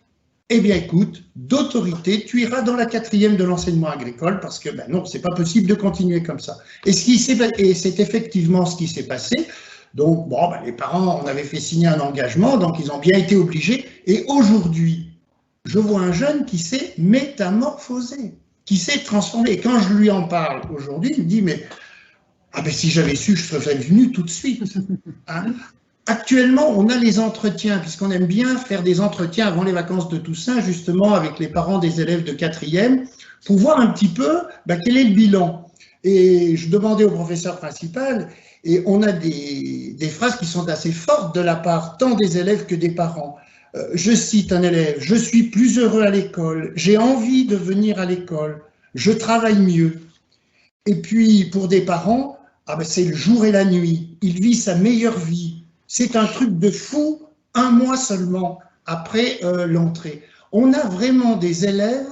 eh bien écoute, d'autorité, tu iras dans la 4e de l'enseignement agricole parce que ben non, c'est pas possible de continuer comme ça. Et c'est effectivement ce qui s'est passé. Donc, bon, ben, les parents, on avait fait signer un engagement, donc ils ont bien été obligés. Et aujourd'hui, je vois un jeune qui s'est métamorphosé, qui s'est transformé. Et quand je lui en parle aujourd'hui, il me dit, mais ah ben, si j'avais su, je serais venu tout de suite. Hein. Actuellement, on a les entretiens, puisqu'on aime bien faire des entretiens avant les vacances de Toussaint, justement avec les parents des élèves de 4e, pour voir un petit peu ben, quel est le bilan. Et je demandais au professeur principal, et on a des phrases qui sont assez fortes de la part tant des élèves que des parents. Je cite un élève, « Je suis plus heureux à l'école, j'ai envie de venir à l'école, je travaille mieux. » Et puis pour des parents, ah ben, c'est le jour et la nuit, il vit sa meilleure vie. C'est un truc de fou, 1 mois seulement après l'entrée. On a vraiment des élèves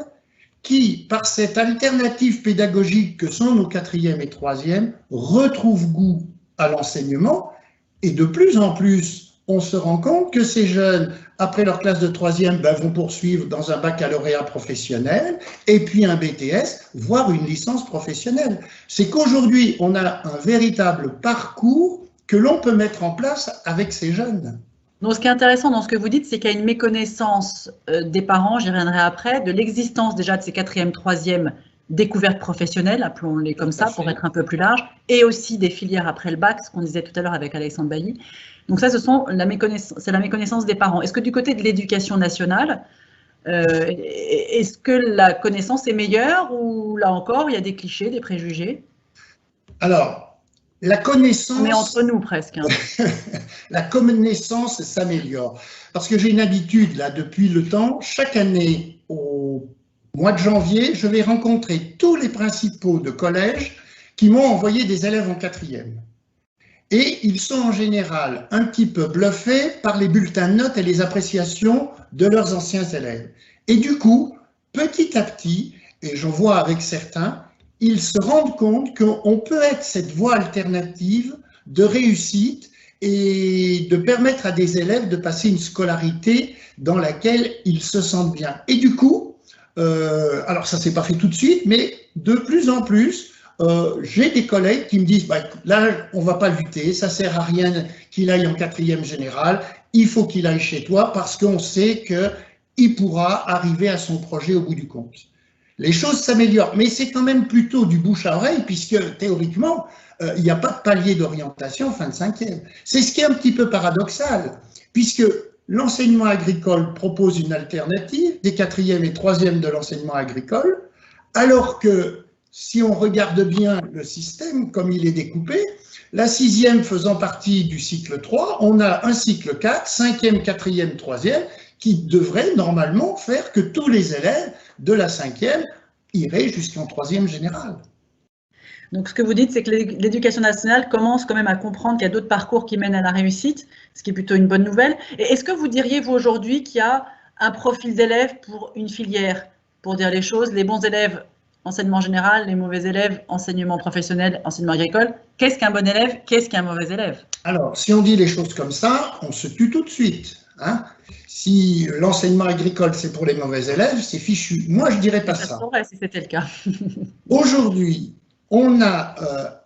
qui, par cette alternative pédagogique que sont nos 4e et 3e, retrouvent goût à l'enseignement. Et de plus en plus, on se rend compte que ces jeunes, après leur classe de 3e, ben, vont poursuivre dans un baccalauréat professionnel et puis un BTS, voire une licence professionnelle. C'est qu'aujourd'hui, on a un véritable parcours que l'on peut mettre en place avec ces jeunes. Donc, ce qui est intéressant dans ce que vous dites, c'est qu'il y a une méconnaissance des parents, j'y reviendrai après, de l'existence déjà de ces 4e, 3e découvertes professionnelles, appelons-les comme ça pour être un peu plus large, et aussi des filières après le bac, ce qu'on disait tout à l'heure avec Alexandre Bailly. Donc ça, c'est la méconnaissance des parents. Est-ce que du côté de l'éducation nationale, est-ce que la connaissance est meilleure ou là encore, il y a des clichés, des préjugés? Alors, la connaissance… On est entre nous presque. Hein. La connaissance s'améliore. Parce que j'ai une habitude, là, depuis le temps, chaque année, au mois de janvier, je vais rencontrer tous les principaux de collège qui m'ont envoyé des élèves en 4e. Et ils sont en général un petit peu bluffés par les bulletins de notes et les appréciations de leurs anciens élèves. Et du coup, petit à petit, et j'en vois avec certains, ils se rendent compte qu'on peut être cette voie alternative de réussite et de permettre à des élèves de passer une scolarité dans laquelle ils se sentent bien. Et du coup, alors ça ne s'est pas fait tout de suite, mais de plus en plus, j'ai des collègues qui me disent bah, là, on ne va pas lutter, ça ne sert à rien qu'il aille en 4e générale, il faut qu'il aille chez toi parce qu'on sait qu'il pourra arriver à son projet au bout du compte. Les choses s'améliorent, mais c'est quand même plutôt du bouche à oreille, puisque théoriquement, il n'y a pas de palier d'orientation fin de 5e. C'est ce qui est un petit peu paradoxal, puisque l'enseignement agricole propose une alternative des 4e et 3e de l'enseignement agricole, alors que si on regarde bien le système, comme il est découpé, la 6e faisant partie du cycle 3, on a un cycle 4, 5e, 4e, 3e, qui devrait normalement faire que tous les élèves de la 5e iraient jusqu'en 3e générale. Donc ce que vous dites, c'est que l'éducation nationale commence quand même à comprendre qu'il y a d'autres parcours qui mènent à la réussite, ce qui est plutôt une bonne nouvelle. Et est-ce que vous diriez, vous, aujourd'hui, qu'il y a un profil d'élèves pour une filière, pour dire les choses, les bons élèves, enseignement général, les mauvais élèves, enseignement professionnel, enseignement agricole? Qu'est-ce qu'un bon élève? Qu'est-ce qu'un mauvais élève? Alors, si on dit les choses comme ça, on se tue tout de suite. Hein? Si l'enseignement agricole, c'est pour les mauvais élèves, c'est fichu. Moi, je ne dirais pas ça. Ça serait si c'était le cas. Aujourd'hui, on a,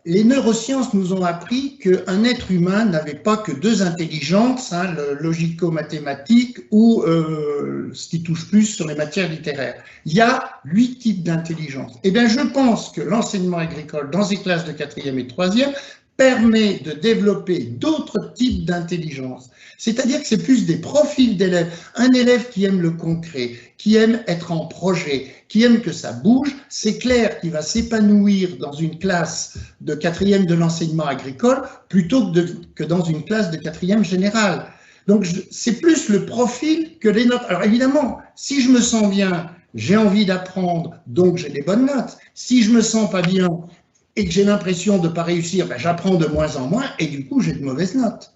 les neurosciences nous ont appris qu'un être humain n'avait pas que 2 intelligences, hein, le logico-mathématique ou ce qui touche plus sur les matières littéraires. Il y a 8 types d'intelligence. Eh bien, je pense que l'enseignement agricole dans ces classes de 4e et 3e permet de développer d'autres types d'intelligence. C'est-à-dire que c'est plus des profils d'élèves. Un élève qui aime le concret, qui aime être en projet, qui aime que ça bouge, c'est clair qu'il va s'épanouir dans une classe de 4e de l'enseignement agricole plutôt que dans une classe de 4e générale. Donc, c'est plus le profil que les notes. Alors, évidemment, si je me sens bien, j'ai envie d'apprendre, donc j'ai des bonnes notes. Si je me sens pas bien et que j'ai l'impression de ne pas réussir, ben, j'apprends de moins en moins et du coup, j'ai de mauvaises notes.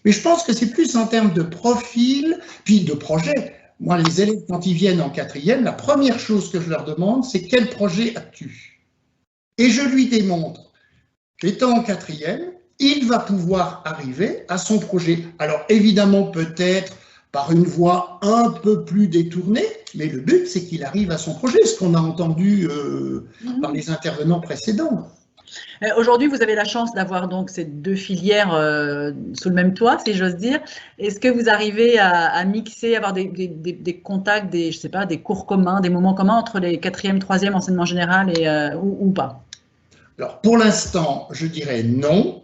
Mais je pense que c'est plus en termes de profil, puis de projet. Moi, les élèves, quand ils viennent en quatrième, la première chose que je leur demande, c'est quel projet as-tu? Et je lui démontre qu'étant en quatrième, il va pouvoir arriver à son projet. Alors évidemment, peut-être par une voie un peu plus détournée, mais le but, c'est qu'il arrive à son projet, ce qu'on a entendu par les intervenants précédents. Aujourd'hui, vous avez la chance d'avoir donc ces deux filières sous le même toit, si j'ose dire. Est-ce que vous arrivez à mixer, avoir des contacts, je sais pas, des cours communs, des moments communs entre les 4e, 3e enseignement général ou pas? Alors, pour l'instant, je dirais non.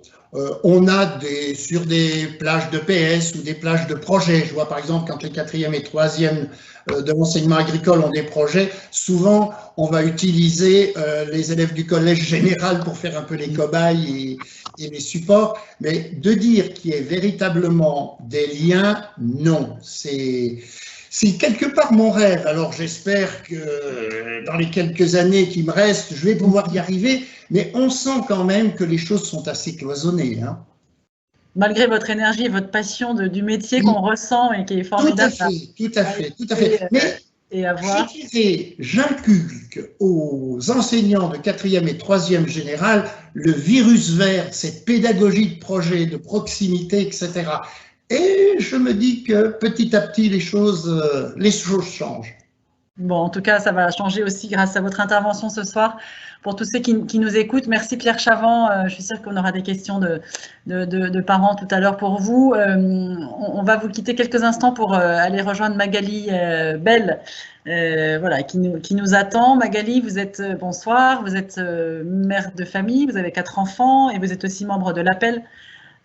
On a sur des plages de PS ou des plages de projets, je vois par exemple quand les 4e et 3e de l'enseignement agricole ont des projets, souvent on va utiliser les élèves du collège général pour faire un peu les cobayes et les supports, mais de dire qu'il y ait véritablement des liens, non. C'est quelque part mon rêve, alors j'espère que dans les quelques années qui me restent, je vais pouvoir y arriver, mais on sent quand même que les choses sont assez cloisonnées. Hein. Malgré votre énergie et votre passion du métier qu'on ressent et qui est formidable. Tout à fait. Mais je dirais, j'inculque aux enseignants de 4e et 3e général le virus vert, cette pédagogie de projet, de proximité, etc. Et je me dis que petit à petit, les choses changent. Bon, en tout cas, ça va changer aussi grâce à votre intervention ce soir. Pour tous ceux qui nous écoutent, merci Pierre Chavant. Je suis sûre qu'on aura des questions de parents tout à l'heure pour vous. On va vous quitter quelques instants pour aller rejoindre Magali Bell, voilà, qui nous attend. Magali, vous êtes, bonsoir, vous êtes mère de famille, vous avez 4 enfants et vous êtes aussi membre de l'APPEL,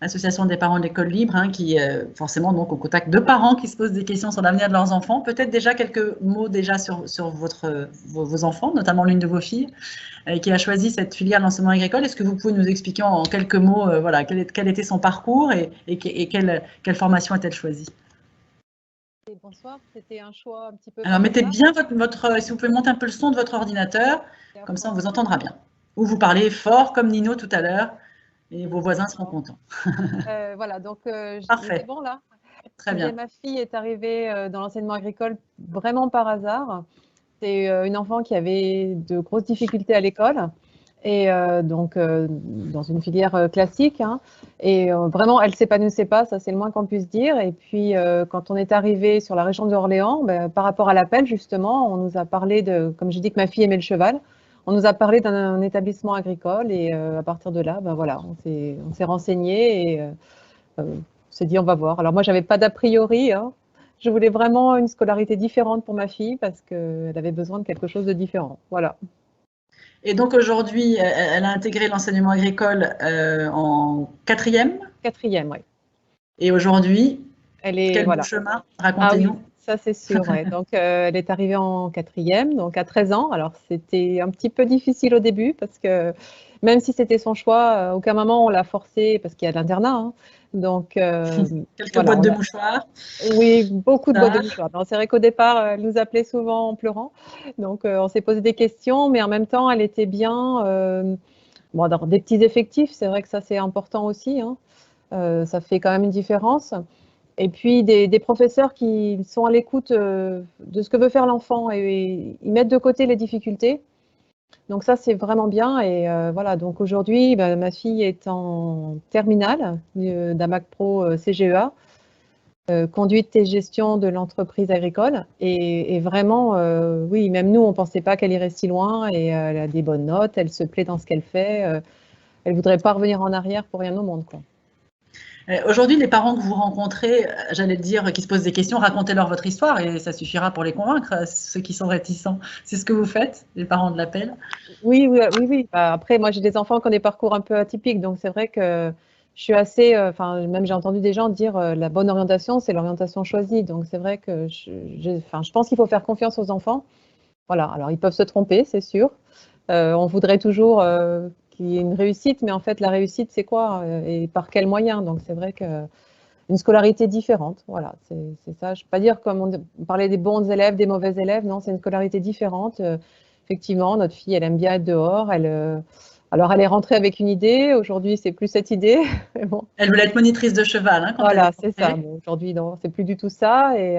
Association des parents de l'école libre, hein, qui forcément donc au contact de parents qui se posent des questions sur l'avenir de leurs enfants. Peut-être déjà quelques mots déjà sur vos enfants, notamment l'une de vos filles, qui a choisi cette filière d'enseignement agricole. Est-ce que vous pouvez nous expliquer en quelques mots voilà, quel était son parcours et quelle formation a-t-elle choisi? Bonsoir, c'était un choix un petit peu... Alors mettez bien si vous pouvez monter un peu le son de votre ordinateur, comme ça on vous entendra bien. Ou vous parlez fort comme Nino tout à l'heure. Et vos voisins seront contents. Voilà, donc parfait. Bon là. Très bien. Ma fille est arrivée dans l'enseignement agricole vraiment par hasard. C'est une enfant qui avait de grosses difficultés à l'école et donc dans une filière classique. Hein, et vraiment, elle ne s'épanouissait pas, ça c'est le moins qu'on puisse dire. Et puis quand on est arrivé sur la région d'Orléans, par rapport à l'appel justement, on nous a parlé de, comme j'ai dit que ma fille aimait le cheval, on nous a parlé d'un établissement agricole et à partir de là, voilà, on s'est renseigné et on s'est dit on va voir. Alors moi, j'avais pas d'a priori. Hein. Je voulais vraiment une scolarité différente pour ma fille parce qu'elle avait besoin de quelque chose de différent. Voilà. Et donc aujourd'hui, elle a intégré l'enseignement agricole en 4e. 4e, oui. Et aujourd'hui, elle est quel chemin? Racontez-nous. Ah oui. Ça, c'est sûr. Ouais. Donc, elle est arrivée en 4e, donc à 13 ans. Alors, c'était un petit peu difficile au début parce que même si c'était son choix, à aucun moment on l'a forcé parce qu'il y a de l'internat. Hein. Donc, quelques boîtes de mouchoirs. Oui, beaucoup de boîtes de mouchoirs. C'est vrai qu'au départ, elle nous appelait souvent en pleurant. Donc, on s'est posé des questions, mais en même temps, elle était bien. Bon, dans des petits effectifs, c'est vrai que ça, c'est important aussi. Hein. Ça fait quand même une différence. Et puis des professeurs qui sont à l'écoute de ce que veut faire l'enfant et ils mettent de côté les difficultés. Donc ça, c'est vraiment bien. Et voilà, donc aujourd'hui, ma fille est en terminale d'un bac pro CGEA, conduite et gestion de l'entreprise agricole. Et vraiment, oui, même nous, on ne pensait pas qu'elle irait si loin et elle a des bonnes notes, elle se plaît dans ce qu'elle fait. Elle ne voudrait pas revenir en arrière pour rien au monde, quoi. Aujourd'hui, les parents que vous rencontrez, j'allais dire, qui se posent des questions, racontez-leur votre histoire et ça suffira pour les convaincre, ceux qui sont réticents. C'est ce que vous faites, les parents de l'appel? Oui. Après, moi, j'ai des enfants qui ont des parcours un peu atypiques, donc c'est vrai que je suis assez... même j'ai entendu des gens dire la bonne orientation, c'est l'orientation choisie. Donc c'est vrai que je pense qu'il faut faire confiance aux enfants. Voilà, alors ils peuvent se tromper, c'est sûr. On voudrait toujours... qu'il y ait une réussite, mais en fait, la réussite, c'est quoi et par quels moyens? Donc, c'est vrai que une scolarité différente. Voilà, c'est ça. Je ne peux pas dire comme on parlait des bons élèves, des mauvais élèves. Non, c'est une scolarité différente. Effectivement, notre fille, elle aime bien être dehors. Alors, elle est rentrée avec une idée. Aujourd'hui, c'est plus cette idée. Bon. Elle voulait être monitrice de cheval. Hein, voilà, c'est ça. Bon, aujourd'hui, non, c'est plus du tout ça. Et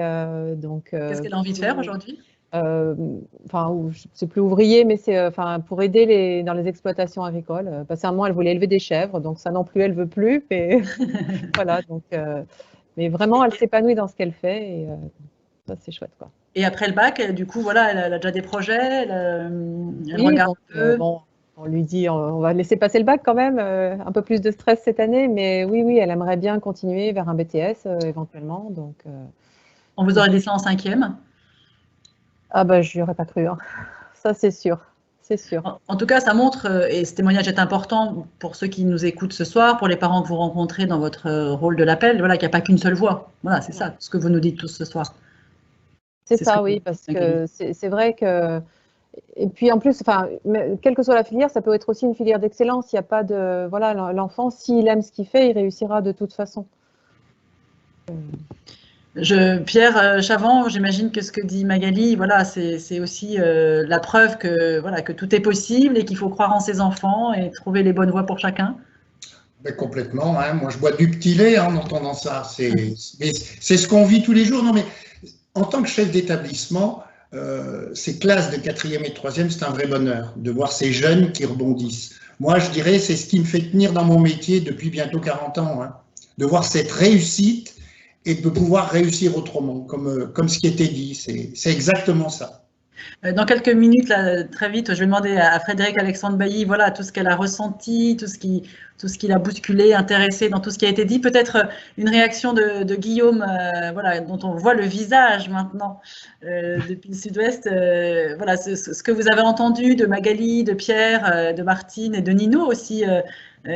donc. Qu'est-ce qu'elle a envie de faire aujourd'hui? Enfin, c'est plus ouvrier, mais c'est pour aider dans les exploitations agricoles. Parce qu'à un moment, elle voulait élever des chèvres, donc ça non plus, elle veut plus. Mais voilà, donc, mais vraiment, elle s'épanouit dans ce qu'elle fait et ça, c'est chouette, quoi. Et après le bac, du coup, voilà, elle a déjà des projets, elle oui, regarde donc, un peu. bon, on lui dit, on va laisser passer le bac quand même, un peu plus de stress cette année, mais oui, elle aimerait bien continuer vers un BTS éventuellement. Donc, on vous aurait dit ça en 5e? Ah ben, je n'y aurais pas cru, hein. Ça c'est sûr. C'est sûr. En tout cas, ça montre, et ce témoignage est important pour ceux qui nous écoutent ce soir, pour les parents que vous rencontrez dans votre rôle de l'appel, voilà, qu'il n'y a pas qu'une seule voix. Voilà, c'est ça, ce que vous nous dites tous ce soir. C'est ça, oui, parce que c'est vrai que… Et puis en plus, quelle que soit la filière, ça peut être aussi une filière d'excellence. Il n'y a pas de… Voilà, l'enfant, s'il aime ce qu'il fait, il réussira de toute façon. Pierre Chavant, j'imagine que ce que dit Magali, voilà, c'est aussi la preuve que, voilà, que tout est possible et qu'il faut croire en ses enfants et trouver les bonnes voies pour chacun. Mais complètement, hein. Moi je bois du petit lait en entendant ça. C'est ce qu'on vit tous les jours. Non, mais en tant que chef d'établissement, ces classes de 4e et de 3e, c'est un vrai bonheur de voir ces jeunes qui rebondissent. Moi, je dirais, c'est ce qui me fait tenir dans mon métier depuis bientôt 40 ans, hein, de voir cette réussite et de pouvoir réussir autrement, comme ce qui était dit. C'est exactement ça. Dans quelques minutes, là, très vite, je vais demander à Frédéric Alexandre Bailly, voilà, tout ce qu'elle a ressenti, tout ce qui l'a bousculé, intéressé dans tout ce qui a été dit. Peut-être une réaction de Guillaume, voilà, dont on voit le visage maintenant depuis le Sud-Ouest. Voilà, ce que vous avez entendu de Magali, de Pierre, de Martine et de Nino aussi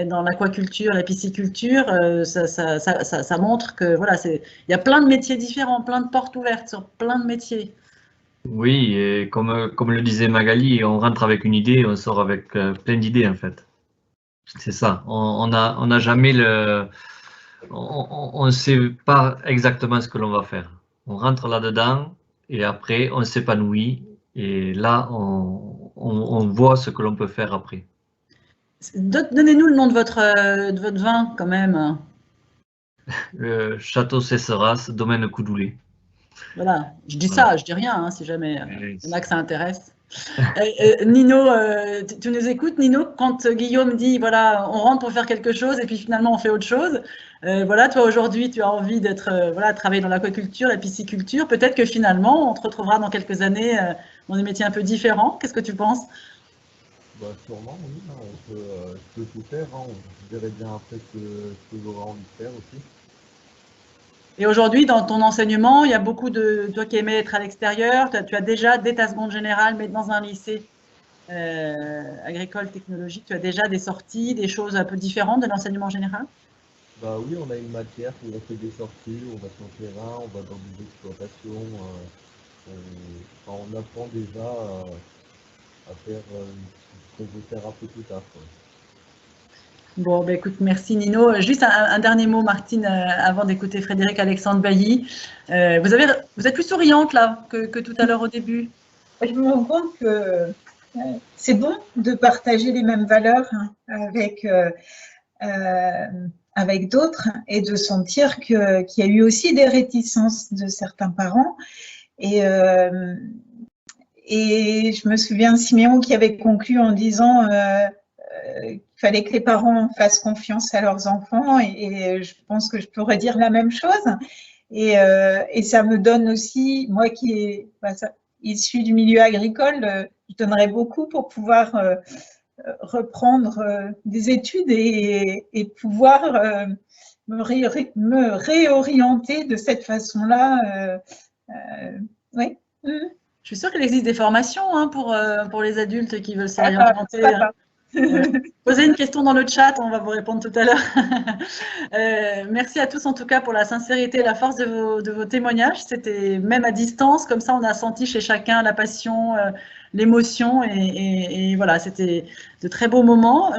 dans l'aquaculture, la pisciculture, ça montre que voilà, il y a plein de métiers différents, plein de portes ouvertes sur plein de métiers. Oui, et comme le disait Magali, on rentre avec une idée, on sort avec plein d'idées en fait. C'est ça. On n'a jamais on ne sait pas exactement ce que l'on va faire. On rentre là-dedans et après on s'épanouit et là on voit ce que l'on peut faire après. Donnez-nous le nom de votre vin quand même. Le Château Cesseras, domaine Coudoulé. Voilà, je dis ça, je dis rien, hein, si jamais il y en a que ça intéresse. Nino, tu nous écoutes, Nino, quand Guillaume dit, voilà, on rentre pour faire quelque chose et puis finalement on fait autre chose. Voilà, toi aujourd'hui, tu as envie d'être, voilà, travailler dans l'aquaculture, la pisciculture. Peut-être que finalement, on te retrouvera dans quelques années dans des métiers un peu différents. Qu'est-ce que tu penses? Bah, sûrement, oui, on peut tout faire. Hein. Je verrai bien après ce que j'aurai envie de faire aussi. Et aujourd'hui, dans ton enseignement, il y a beaucoup de toi qui aimais être à l'extérieur. Tu as déjà, dès ta seconde générale, mais dans un lycée agricole technologique, tu as déjà des sorties, des choses un peu différentes de l'enseignement général? Bah oui, on a une matière où on fait des sorties, on va sur le terrain, on va dans des exploitations. On apprend déjà à faire ce qu'on veut faire un peu plus tard, quoi. Bon, bah, écoute, merci Nino. Juste un dernier mot, Martine, avant d'écouter Frédéric Alexandre Bailly. Vous êtes plus souriante là que tout à l'heure au début. Je me rends compte que c'est bon de partager les mêmes valeurs avec d'autres et de sentir qu'il y a eu aussi des réticences de certains parents. Et je me souviens Siméon qui avait conclu en disant qu'il fallait que les parents fassent confiance à leurs enfants et je pense que je peux redire la même chose. Et ça me donne aussi, moi qui est issue du milieu agricole, je donnerais beaucoup pour pouvoir reprendre des études et pouvoir me réorienter de cette façon-là. Oui. Je suis sûre qu'il existe des formations hein, pour les adultes qui veulent s'orienter. Posez une question dans le chat, on va vous répondre tout à l'heure. Merci à tous en tout cas pour la sincérité et la force de vos témoignages. C'était même à distance, comme ça on a senti chez chacun la passion, l'émotion et voilà, c'était de très beaux moments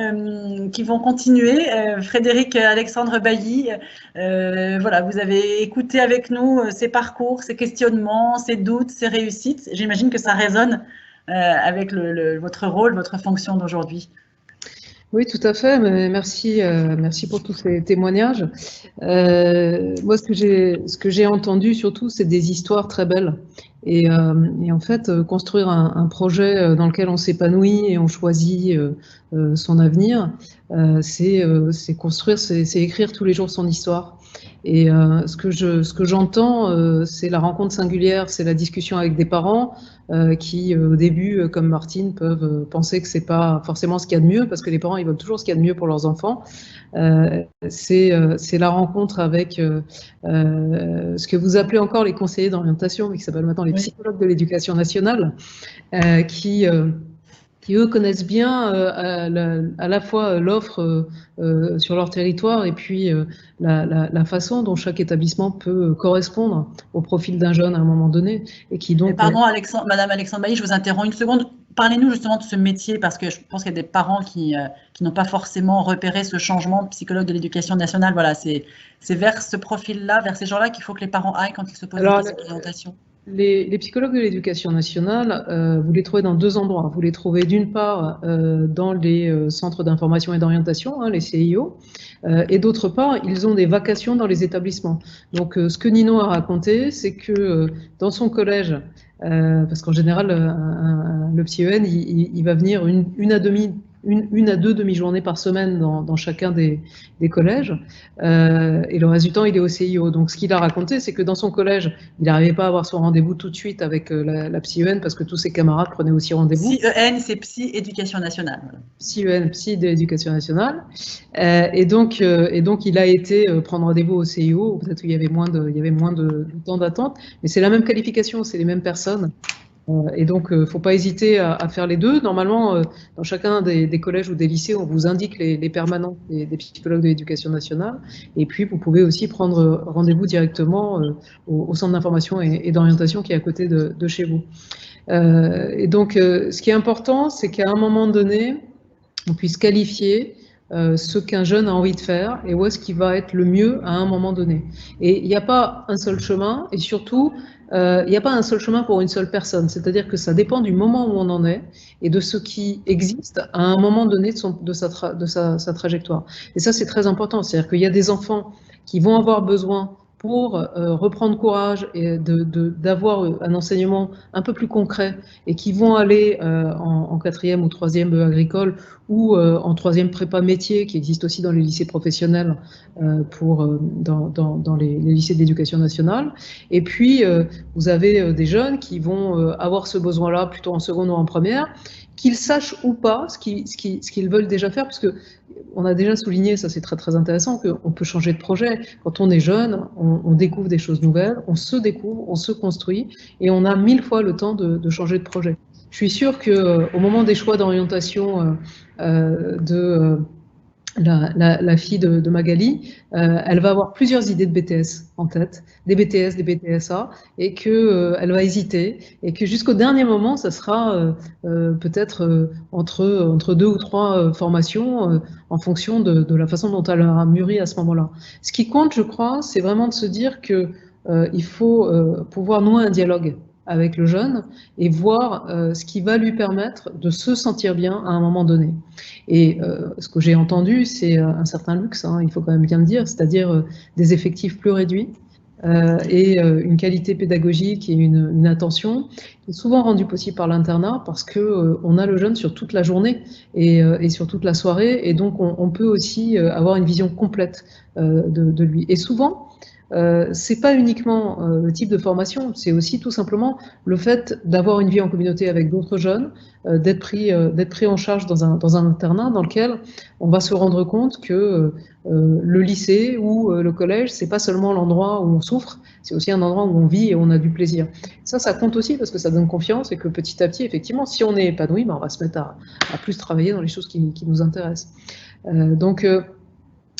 qui vont continuer. Frédéric Alexandre Bailly, voilà, vous avez écouté avec nous ces parcours, ces questionnements, ces doutes, ces réussites. J'imagine que ça résonne avec votre rôle, votre fonction d'aujourd'hui. Oui, tout à fait. Mais merci, merci pour tous ces témoignages. Moi, ce que j'ai entendu surtout, c'est des histoires très belles. Et en fait, construire un projet dans lequel on s'épanouit et on choisit son avenir, c'est construire, c'est écrire tous les jours son histoire. Et ce que j'entends, c'est la rencontre singulière, c'est la discussion avec des parents qui, au début, comme Martine, peuvent penser que c'est pas forcément ce qu'il y a de mieux, parce que les parents, ils veulent toujours ce qu'il y a de mieux pour leurs enfants. C'est la rencontre avec ce que vous appelez encore les conseillers d'orientation, mais qui s'appellent maintenant les psychologues de l'éducation nationale, qui eux connaissent bien à la fois l'offre sur leur territoire et puis la façon dont chaque établissement peut correspondre au profil d'un jeune à un moment donné. Et qui donc. Pardon, Madame Alexandre Bailly, je vous interromps une seconde. Parlez-nous justement de ce métier, parce que je pense qu'il y a des parents qui n'ont pas forcément repéré ce changement de psychologue de l'éducation nationale. Voilà, c'est vers ce profil-là, vers ces gens-là qu'il faut que les parents aillent quand ils se posent des questions d'orientation. Les psychologues de l'éducation nationale, vous les trouvez dans deux endroits. Vous les trouvez d'une part dans les centres d'information et d'orientation, les CIO, et d'autre part, ils ont des vacations dans les établissements. Donc, ce que Nino a raconté, c'est que dans son collège, parce qu'en général, le PsyEN, il va venir une à deux demi-journées par semaine dans chacun des collèges, et le reste du temps, il est au CIO. Donc, ce qu'il a raconté, c'est que dans son collège, il n'arrivait pas à avoir son rendez-vous tout de suite avec la PsyEN, parce que tous ses camarades prenaient aussi rendez-vous. PsyEN, c'est Psy Éducation Nationale. PsyEN, Psy de l'Éducation Nationale. Et donc, il a été prendre rendez-vous au CIO, peut-être qu'il y avait moins de temps d'attente, mais c'est la même qualification, c'est les mêmes personnes. Et donc, faut pas hésiter à faire les deux. Normalement, dans chacun des collèges ou des lycées, on vous indique les permanents des psychologues de l'éducation nationale. Et puis, vous pouvez aussi prendre rendez-vous directement au centre d'information et d'orientation qui est à côté de chez vous. Et donc, ce qui est important, c'est qu'à un moment donné, on puisse qualifier ce qu'un jeune a envie de faire et où est-ce qu'il va être le mieux à un moment donné. Et il n'y a pas un seul chemin, et surtout, il n'y a pas un seul chemin pour une seule personne. C'est-à-dire que ça dépend du moment où on en est et de ce qui existe à un moment donné de sa trajectoire. Et ça, c'est très important. C'est-à-dire qu'il y a des enfants qui vont avoir besoin pour reprendre courage et d'avoir un enseignement un peu plus concret et qui vont aller en 4e ou 3e agricole ou en 3e prépa métier qui existe aussi dans les lycées professionnels dans les lycées d'éducation nationale. Et puis, vous avez des jeunes qui vont avoir ce besoin-là plutôt en seconde ou en première, qu'ils sachent ou pas ce qu'ils veulent déjà faire, parce que on a déjà souligné, ça c'est très très intéressant, qu'on peut changer de projet. Quand on est jeune, on découvre des choses nouvelles, on se découvre, on se construit, et on a 1000 fois le temps de changer de projet. Je suis sûre qu'au moment des choix d'orientation de la fille de Magali, elle va avoir plusieurs idées de BTS en tête, des BTS, des BTSA, et qu'elle va hésiter, et que jusqu'au dernier moment, ça sera peut-être entre 2 ou 3 formations en fonction de la façon dont elle a mûri à ce moment-là. Ce qui compte, je crois, c'est vraiment de se dire qu'il faut pouvoir nouer un dialogue avec le jeune et voir ce qui va lui permettre de se sentir bien à un moment donné. Et ce que j'ai entendu, c'est un certain luxe, il faut quand même bien le dire, c'est-à-dire des effectifs plus réduits et une qualité pédagogique et une attention qui est souvent rendue possible par l'internat parce qu'on a le jeune sur toute la journée et sur toute la soirée, et donc on peut aussi avoir une vision complète de lui. Et souvent, c'est pas uniquement le type de formation, c'est aussi tout simplement le fait d'avoir une vie en communauté avec d'autres jeunes, d'être pris en charge dans un internat dans lequel on va se rendre compte que le lycée ou le collège, c'est pas seulement l'endroit où on souffre, c'est aussi un endroit où on vit et on a du plaisir. Ça compte aussi parce que ça donne confiance et que petit à petit, effectivement, si on est épanoui, ben on va se mettre à plus travailler dans les choses qui nous intéressent. Donc,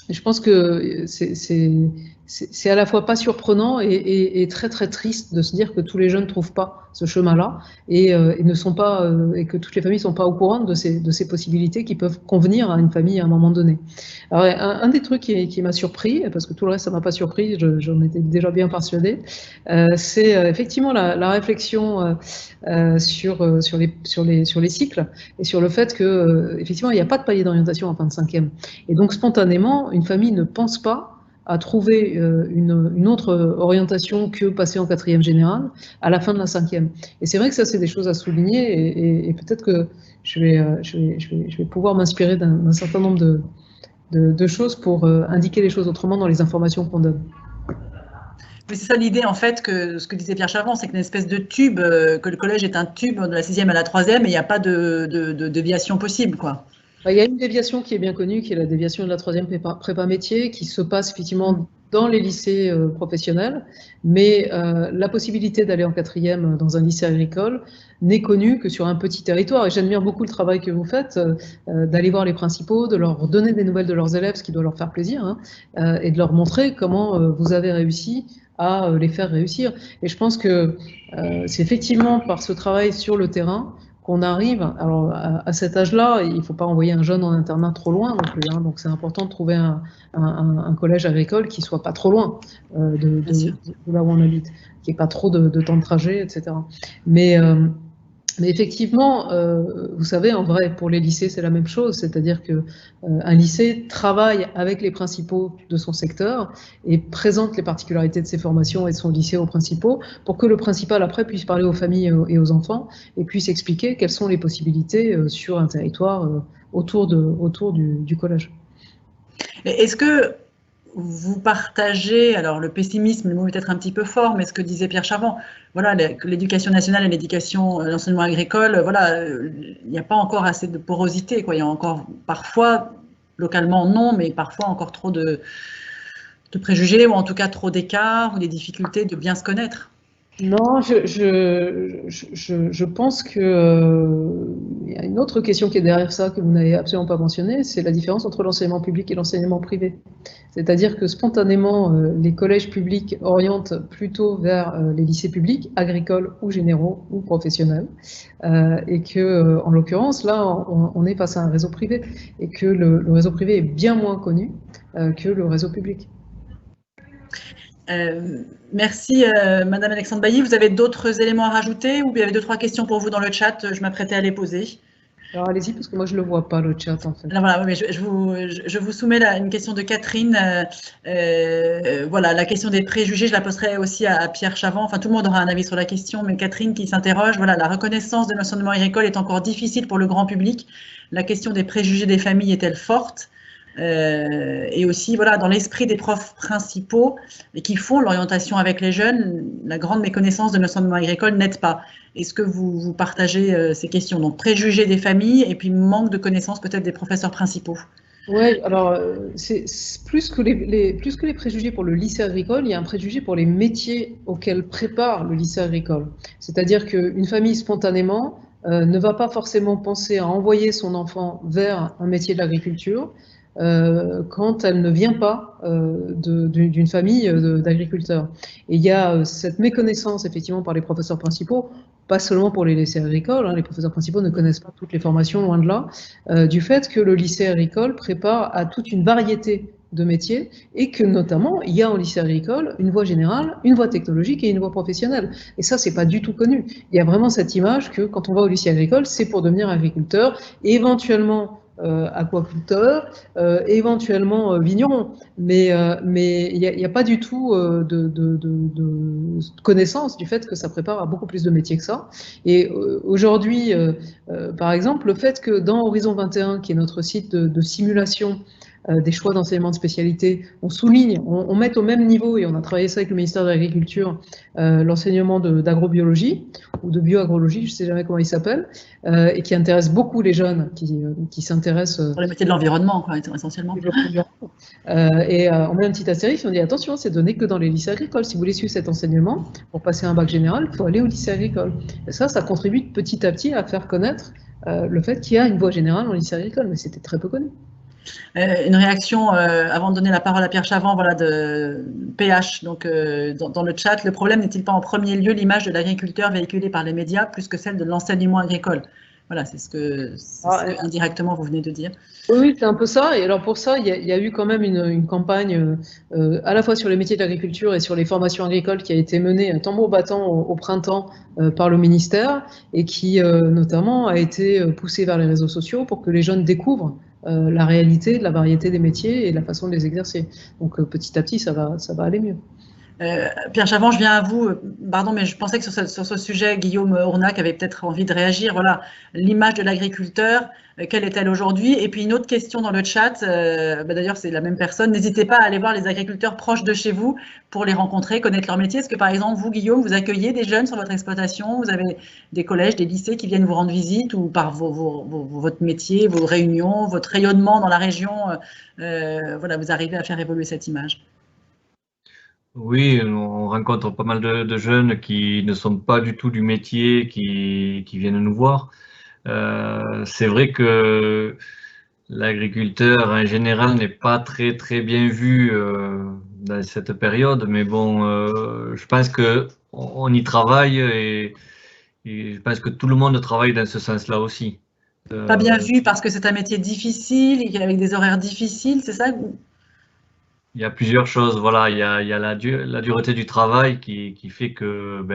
je pense que c'est à la fois pas surprenant et très très triste de se dire que tous les jeunes ne trouvent pas ce chemin-là et ne sont pas et que toutes les familles sont pas au courant de ces possibilités qui peuvent convenir à une famille à un moment donné. Alors un des trucs qui m'a surpris, parce que tout le reste ça m'a pas surpris, j'en étais déjà bien persuadée, c'est effectivement la réflexion sur les cycles et sur le fait que effectivement il n'y a pas de palier d'orientation en fin de cinquième et donc spontanément une famille ne pense pas à trouver une autre orientation que passer en quatrième générale à la fin de la cinquième. Et c'est vrai que ça, c'est des choses à souligner et peut-être que je vais pouvoir m'inspirer d'un certain nombre de choses pour indiquer les choses autrement dans les informations qu'on donne. Mais c'est ça l'idée, en fait, que ce que disait Pierre Chavon, c'est qu'une espèce de tube, que le collège est un tube de la 6e à la 3e et il n'y a pas de déviation possible, quoi. Il y a une déviation qui est bien connue, qui est la déviation de la 3e prépa métier, qui se passe effectivement dans les lycées professionnels, mais la possibilité d'aller en 4e dans un lycée agricole n'est connue que sur un petit territoire. Et j'admire beaucoup le travail que vous faites, d'aller voir les principaux, de leur donner des nouvelles de leurs élèves, ce qui doit leur faire plaisir, hein, et de leur montrer comment vous avez réussi à les faire réussir. Et je pense que c'est effectivement par ce travail sur le terrain qu'on arrive, alors à cet âge-là, il ne faut pas envoyer un jeune en internat trop loin non plus, hein, donc c'est important de trouver un collège agricole qui ne soit pas trop loin de là où on habite, qui n'ait pas trop de temps de trajet, etc. Mais effectivement, vous savez, en vrai, pour les lycées, c'est la même chose, c'est-à-dire qu'un lycée travaille avec les principaux de son secteur et présente les particularités de ses formations et de son lycée aux principaux pour que le principal, après, puisse parler aux familles et aux enfants et puisse expliquer quelles sont les possibilités sur un territoire autour du collège. Est-ce que vous partagez, alors le pessimisme, le mot est peut-être un petit peu fort, mais ce que disait Pierre Chavon, voilà, l'éducation nationale et l'enseignement agricole, voilà, il n'y a pas encore assez de porosité, quoi. Il y a encore parfois, localement non, mais parfois encore trop de préjugés, ou en tout cas trop d'écart, ou des difficultés de bien se connaître. Non, je pense qu'il y a une autre question qui est derrière ça que vous n'avez absolument pas mentionnée, c'est la différence entre l'enseignement public et l'enseignement privé. C'est-à-dire que spontanément, les collèges publics orientent plutôt vers les lycées publics, agricoles ou généraux ou professionnels, et que, en l'occurrence, là, on est face à un réseau privé, et que le réseau privé est bien moins connu que le réseau public. Merci Madame Alexandre Bailly. Vous avez d'autres éléments à rajouter ou il y avait 2-3 questions pour vous dans le chat? Je m'apprêtais à les poser. Alors allez-y parce que moi je ne le vois pas le chat en fait. Alors, voilà, mais je vous soumets une question de Catherine. Voilà, la question des préjugés, je la poserai aussi à Pierre Chavon. Enfin, tout le monde aura un avis sur la question, mais Catherine qui s'interroge, voilà, la reconnaissance de l'enseignement agricole est encore difficile pour le grand public. La question des préjugés des familles est-elle forte? Et aussi, voilà, dans l'esprit des profs principaux et qui font l'orientation avec les jeunes, la grande méconnaissance de l'enseignement agricole n'aide pas. Est-ce que vous partagez ces questions? Donc, préjugés des familles et puis manque de connaissances peut-être des professeurs principaux. Oui, alors, c'est plus que les préjugés pour le lycée agricole, il y a un préjugé pour les métiers auxquels prépare le lycée agricole. C'est-à-dire qu'une famille, spontanément, ne va pas forcément penser à envoyer son enfant vers un métier de l'agriculture, quand elle ne vient pas d'une famille d'agriculteurs. Et il y a cette méconnaissance effectivement par les professeurs principaux, pas seulement pour les lycées agricoles, hein, les professeurs principaux ne connaissent pas toutes les formations, loin de là, du fait que le lycée agricole prépare à toute une variété de métiers et que notamment il y a en lycée agricole une voie générale, une voie technologique et une voie professionnelle. Et ça, c'est pas du tout connu. Il y a vraiment cette image que quand on va au lycée agricole, c'est pour devenir agriculteur et éventuellement aquaculteur, éventuellement vigneron, mais il n'y a pas du tout de connaissance du fait que ça prépare à beaucoup plus de métiers que ça. Et aujourd'hui, par exemple, le fait que dans Horizon 21, qui est notre site de simulation des choix d'enseignement de spécialité, on souligne, on met au même niveau, et on a travaillé ça avec le ministère de l'Agriculture, l'enseignement d'agrobiologie ou de bioagrologie, je ne sais jamais comment il s'appelle, et qui intéresse beaucoup les jeunes qui s'intéressent… Pour les métiers de l'environnement, essentiellement. Et on met un petit astérisque, on dit attention, c'est donné que dans les lycées agricoles. Si vous voulez suivre cet enseignement, pour passer un bac général, il faut aller au lycée agricole. Et ça contribue petit à petit à faire connaître le fait qu'il y a une voie générale en lycée agricole, mais c'était très peu connu. Une réaction, avant de donner la parole à Pierre Chavant, voilà, de PH, donc dans le chat. Le problème n'est-il pas en premier lieu l'image de l'agriculteur véhiculée par les médias plus que celle de l'enseignement agricole? Voilà, c'est ce que indirectement vous venez de dire. Oui, c'est un peu ça. Et alors pour ça, il y a eu quand même une campagne à la fois sur les métiers de l'agriculture et sur les formations agricoles qui a été menée tambour battant au printemps par le ministère et qui notamment a été poussée vers les réseaux sociaux pour que les jeunes découvrent la réalité de la variété des métiers et la façon de les exercer. Donc petit à petit, ça va aller mieux. Pierre Chavant, je viens à vous. Pardon, mais je pensais que sur ce sujet, Guillaume Ournac avait peut-être envie de réagir. Voilà, l'image de l'agriculteur, quelle est-elle aujourd'hui? Et puis une autre question dans le chat, d'ailleurs c'est la même personne, n'hésitez pas à aller voir les agriculteurs proches de chez vous pour les rencontrer, connaître leur métier. Est-ce que par exemple, vous, Guillaume, vous accueillez des jeunes sur votre exploitation? Vous avez des collèges, des lycées qui viennent vous rendre visite, ou par votre métier, vos réunions, votre rayonnement dans la région, voilà, vous arrivez à faire évoluer cette image? Oui, on rencontre pas mal de jeunes qui ne sont pas du tout du métier, qui viennent nous voir. C'est vrai que l'agriculteur en général n'est pas très bien vu dans cette période, mais bon, je pense que on y travaille et je pense que tout le monde travaille dans ce sens-là aussi. Pas bien vu parce que c'est un métier difficile, avec des horaires difficiles, c'est ça? Il y a plusieurs choses, voilà, il y a la dureté du travail qui fait que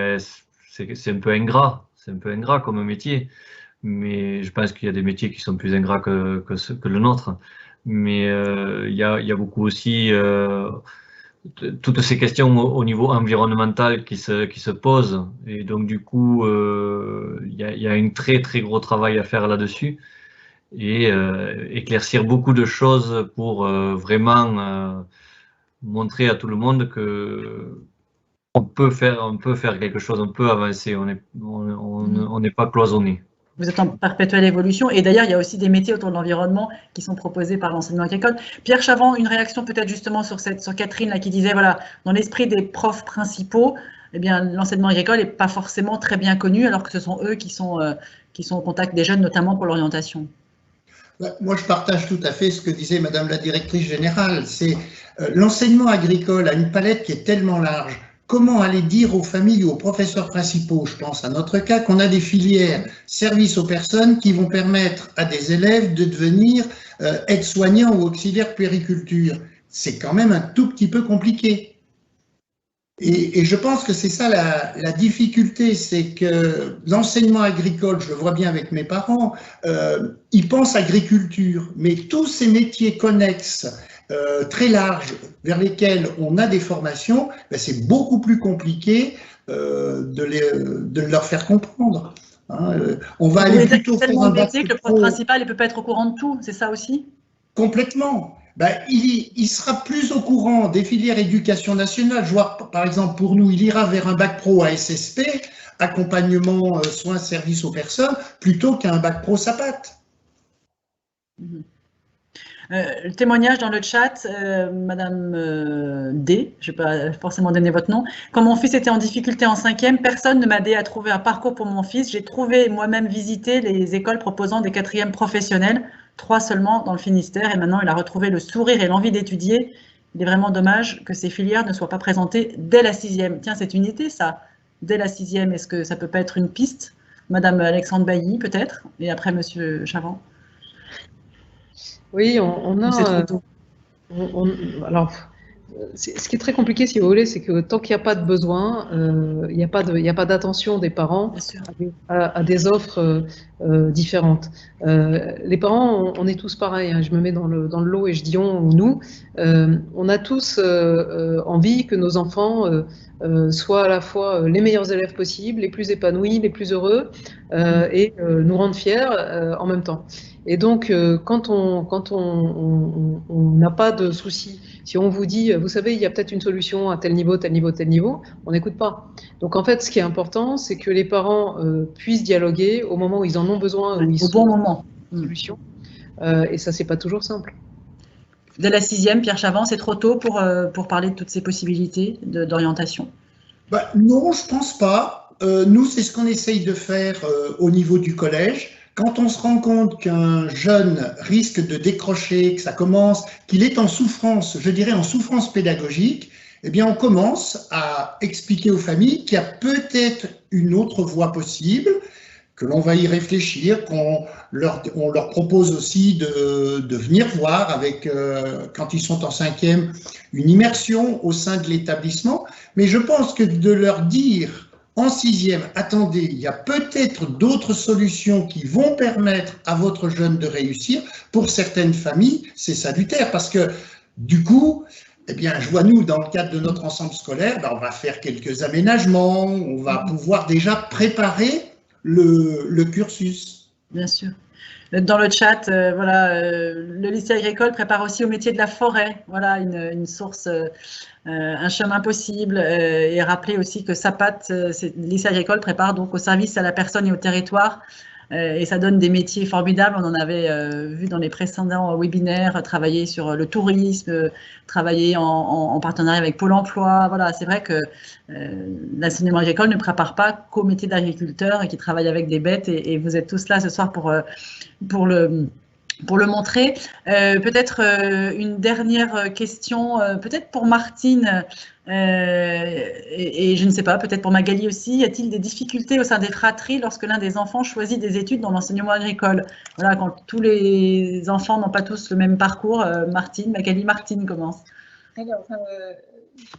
c'est un peu ingrat, comme métier, mais je pense qu'il y a des métiers qui sont plus ingrats que le nôtre, mais il y a beaucoup aussi toutes ces questions au niveau environnemental qui se posent, et donc du coup il y a un très gros travail à faire là-dessus, et éclaircir beaucoup de choses pour vraiment montrer à tout le monde que on peut faire quelque chose, on peut avancer, on n'est pas cloisonné. Vous êtes en perpétuelle évolution, et d'ailleurs il y a aussi des métiers autour de l'environnement qui sont proposés par l'enseignement agricole. Pierre Chavant, une réaction peut-être justement sur Catherine là, qui disait, voilà, dans l'esprit des profs principaux, eh bien l'enseignement agricole n'est pas forcément très bien connu, alors que ce sont eux qui sont au contact des jeunes, notamment pour l'orientation. Moi, je partage tout à fait ce que disait Madame la directrice générale. C'est l'enseignement agricole a une palette qui est tellement large. Comment aller dire aux familles ou aux professeurs principaux, je pense à notre cas, qu'on a des filières services aux personnes qui vont permettre à des élèves de devenir aides-soignants ou auxiliaires puériculture? C'est quand même un tout petit peu compliqué. Et je pense que c'est ça la difficulté, c'est que l'enseignement agricole, je le vois bien avec mes parents, ils pensent agriculture, mais tous ces métiers connexes, très larges, vers lesquels on a des formations, ben c'est beaucoup plus compliqué de leur faire comprendre. Hein, on va aller plutôt faire un bac que le prof principal ne peut pas être au courant de tout, c'est ça aussi? Complètement. Ben, il sera plus au courant des filières éducation nationale. Je vois, par exemple, pour nous, il ira vers un bac pro à SSP, accompagnement, soins, services aux personnes, plutôt qu'un bac pro SAPAT. Le témoignage dans le chat, Madame D, je ne vais pas forcément donner votre nom. Quand mon fils était en difficulté en 5e, personne ne m'a aidé à trouver un parcours pour mon fils. J'ai trouvé moi-même visiter les écoles proposant des 4e professionnels, 3 seulement dans le Finistère, et maintenant il a retrouvé le sourire et l'envie d'étudier. Il est vraiment dommage que ces filières ne soient pas présentées dès la 6e. Tiens, c'est une idée ça, dès la 6e, est-ce que ça peut pas être une piste? Madame Alexandre Bailly peut-être, et après Monsieur Chavant. Oui, on a… alors, ce qui est très compliqué, si vous voulez, c'est que tant qu'il n'y a pas de besoin, il n'y a pas d'attention des parents à des offres différentes. Les parents, on est tous pareils, hein, je me mets dans le lot et je dis on ou nous. On a tous envie que nos enfants soient à la fois les meilleurs élèves possibles, les plus épanouis, les plus heureux, et nous rendre fiers en même temps. Et donc, quand on n'a pas de souci, si on vous dit, vous savez, il y a peut-être une solution à tel niveau, tel niveau, tel niveau, on n'écoute pas. Donc, en fait, ce qui est important, c'est que les parents puissent dialoguer au moment où ils en ont besoin, où ils Au bon moment. Solution. Et ça, c'est pas toujours simple. Dès la 6e, Pierre Chavant, c'est trop tôt pour parler de toutes ces possibilités d'orientation? Non, je pense pas. Nous, c'est ce qu'on essaye de faire au niveau du collège. Quand on se rend compte qu'un jeune risque de décrocher, que ça commence, qu'il est en souffrance, je dirais en souffrance pédagogique, eh bien, on commence à expliquer aux familles qu'il y a peut-être une autre voie possible, que l'on va y réfléchir, qu'on leur propose aussi de venir voir avec, quand ils sont en 5e, une immersion au sein de l'établissement. Mais je pense que de leur dire en 6e, attendez, il y a peut-être d'autres solutions qui vont permettre à votre jeune de réussir, pour certaines familles, c'est salutaire parce que du coup, eh bien, je vois nous, dans le cadre de notre ensemble scolaire, on va faire quelques aménagements, on va pouvoir déjà préparer le cursus. Bien sûr. Dans le chat, voilà, le lycée agricole prépare aussi au métier de la forêt. Voilà, une source, un chemin possible. Et rappeler aussi que SAPAT, le lycée agricole prépare donc au service à la personne et au territoire. Et ça donne des métiers formidables. On en avait vu dans les précédents webinaires, travailler sur le tourisme, travailler en partenariat avec Pôle emploi. Voilà, c'est vrai que l'enseignement agricole ne prépare pas qu'au métier d'agriculteur et qui travaille avec des bêtes. Et vous êtes tous là ce soir pour le montrer. Peut-être une dernière question, peut-être pour Martine, et je ne sais pas, peut-être pour Magali aussi. Y a-t-il des difficultés au sein des fratries lorsque l'un des enfants choisit des études dans l'enseignement agricole? Voilà, quand tous les enfants n'ont pas tous le même parcours. Magali, Martine commence. Alors,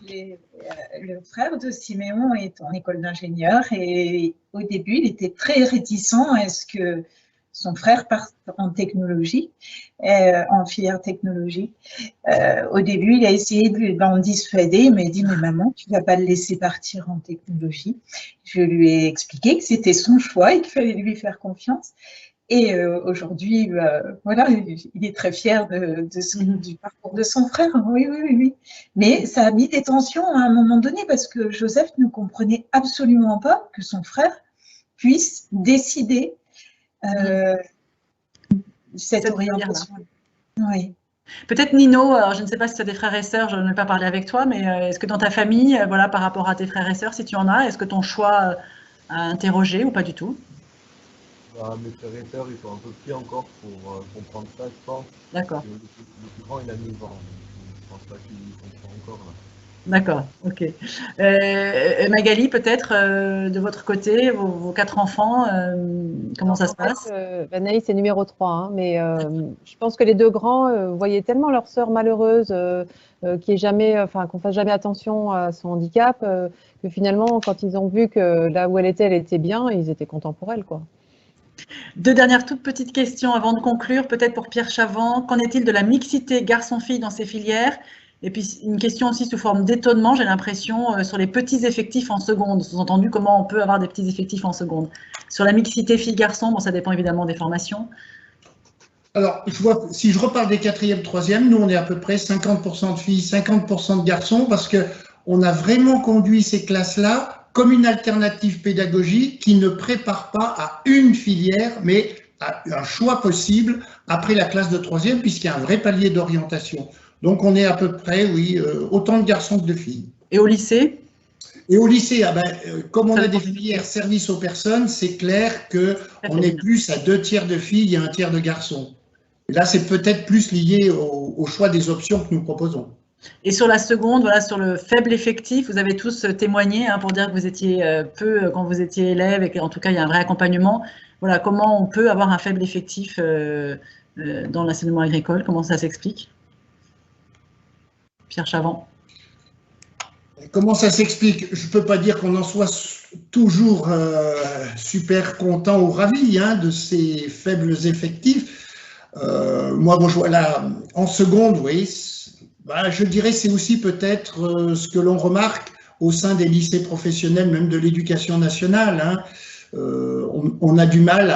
le frère de Siméon est en école d'ingénieur et au début, il était très réticent à ce que son frère part en technologie, en filière technologie. Au début, il a essayé d'en dissuader. Il m'a dit, mais maman, tu ne vas pas le laisser partir en technologie. Je lui ai expliqué que c'était son choix et qu'il fallait lui faire confiance. Et aujourd'hui, voilà, il est très fier du parcours de son frère. Oui, oui, oui, oui. Mais ça a mis des tensions à un moment donné parce que Joseph ne comprenait absolument pas que son frère puisse décider cette orientation. Oui. Peut-être Nino, alors je ne sais pas si tu as des frères et sœurs, je ne vais pas parler avec toi, mais est-ce que dans ta famille, voilà, par rapport à tes frères et sœurs, si tu en as, est-ce que ton choix a interrogé ou pas du tout? Mes frères et sœurs, ils sont un peu petits encore pour comprendre ça, je pense. D'accord. Le plus grand, il a 9 ans. Je pense pas qu'il comprend encore. Là. D'accord, ok. Magali, peut-être, de votre côté, vos 4 enfants, comment ça se passe? Naïs est numéro 3, hein, mais je pense que les 2 grands voyaient tellement leur sœur malheureuse qu'on fasse jamais attention à son handicap, que finalement, quand ils ont vu que là où elle était bien, ils étaient contents pour elle, quoi. 2 dernières toutes petites questions avant de conclure, peut-être pour Pierre Chavant. Qu'en est-il de la mixité garçon-fille dans ces filières? Et puis une question aussi sous forme d'étonnement, j'ai l'impression, sur les petits effectifs en seconde. Sous-entendu, comment on peut avoir des petits effectifs en seconde? Sur la mixité filles-garçons, bon, ça dépend évidemment des formations. Alors, si je reparle des 4e, 3e, nous on est à peu près 50% de filles, 50% de garçons, parce qu'on a vraiment conduit ces classes-là comme une alternative pédagogique qui ne prépare pas à une filière, mais à un choix possible après la classe de 3e, puisqu'il y a un vrai palier d'orientation. Donc, on est à peu près, oui, autant de garçons que de filles. Et au lycée? Et au lycée, comme on a des filières service aux personnes, c'est clair qu'on est plus à 2 tiers de filles et 1 tiers de garçons. Et là, c'est peut-être plus lié au choix des options que nous proposons. Et sur la seconde, voilà, sur le faible effectif, vous avez tous témoigné pour dire que vous étiez peu quand vous étiez élève et qu'en tout cas, il y a un vrai accompagnement. Voilà, comment on peut avoir un faible effectif dans l'enseignement agricole? Comment ça s'explique? Pierre Chavant. Comment ça s'explique? Je ne peux pas dire qu'on en soit toujours super content ou ravi de ces faibles effectifs. Moi, voilà, en seconde, oui, je dirais c'est aussi peut-être ce que l'on remarque au sein des lycées professionnels, même de l'éducation nationale. On a du mal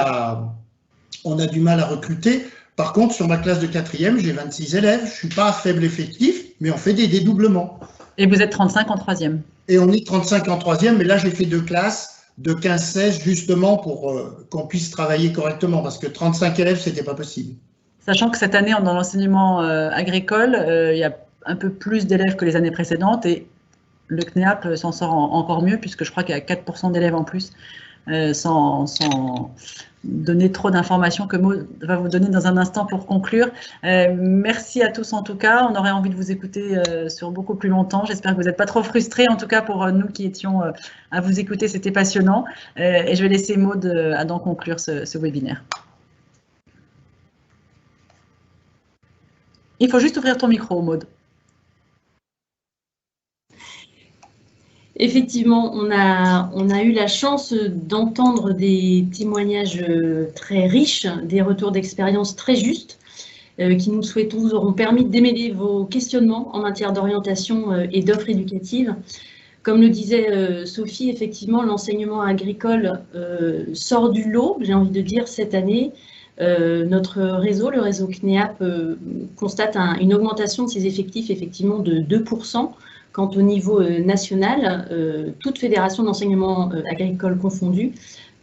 on a du mal à recruter. Par contre, sur ma classe de 4e, j'ai 26 élèves. Je ne suis pas à faible effectif, mais on fait des dédoublements. Et vous êtes 35 en 3e. Et on est 35 en 3e, mais là, j'ai fait 2 classes de 15-16 justement pour qu'on puisse travailler correctement, parce que 35 élèves, ce n'était pas possible. Sachant que cette année, dans l'enseignement agricole, il y a un peu plus d'élèves que les années précédentes et le CNEAP s'en sort encore mieux, puisque je crois qu'il y a 4% d'élèves en plus, sans donner trop d'informations que Maud va vous donner dans un instant pour conclure. Merci à tous en tout cas, on aurait envie de vous écouter sur beaucoup plus longtemps. J'espère que vous n'êtes pas trop frustrés, en tout cas pour nous qui étions à vous écouter, c'était passionnant. Et je vais laisser Maud à donc conclure ce webinaire. Il faut juste ouvrir ton micro, Maud. Effectivement, on a eu la chance d'entendre des témoignages très riches, des retours d'expérience très justes, qui nous souhaitons vous auront permis de démêler vos questionnements en matière d'orientation et d'offres éducatives. Comme le disait Sophie, effectivement, l'enseignement agricole sort du lot, j'ai envie de dire, cette année. Notre réseau, le réseau CNEAP, constate une augmentation de ses effectifs effectivement de 2%. Quant au niveau national, toute fédération d'enseignement agricole confondue,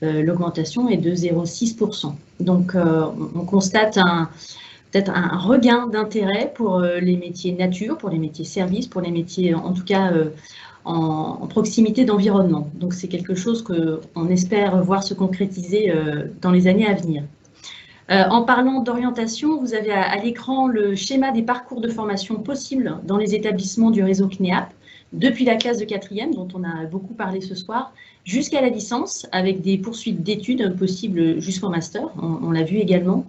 l'augmentation est de 0,6%. Donc on constate peut-être un regain d'intérêt pour les métiers nature, pour les métiers services, pour les métiers en tout cas en proximité d'environnement. Donc c'est quelque chose qu'on espère voir se concrétiser dans les années à venir. En parlant d'orientation, vous avez à l'écran le schéma des parcours de formation possibles dans les établissements du réseau CNEAP, depuis la classe de 4e, dont on a beaucoup parlé ce soir, jusqu'à la licence, avec des poursuites d'études possibles jusqu'au master, on l'a vu également.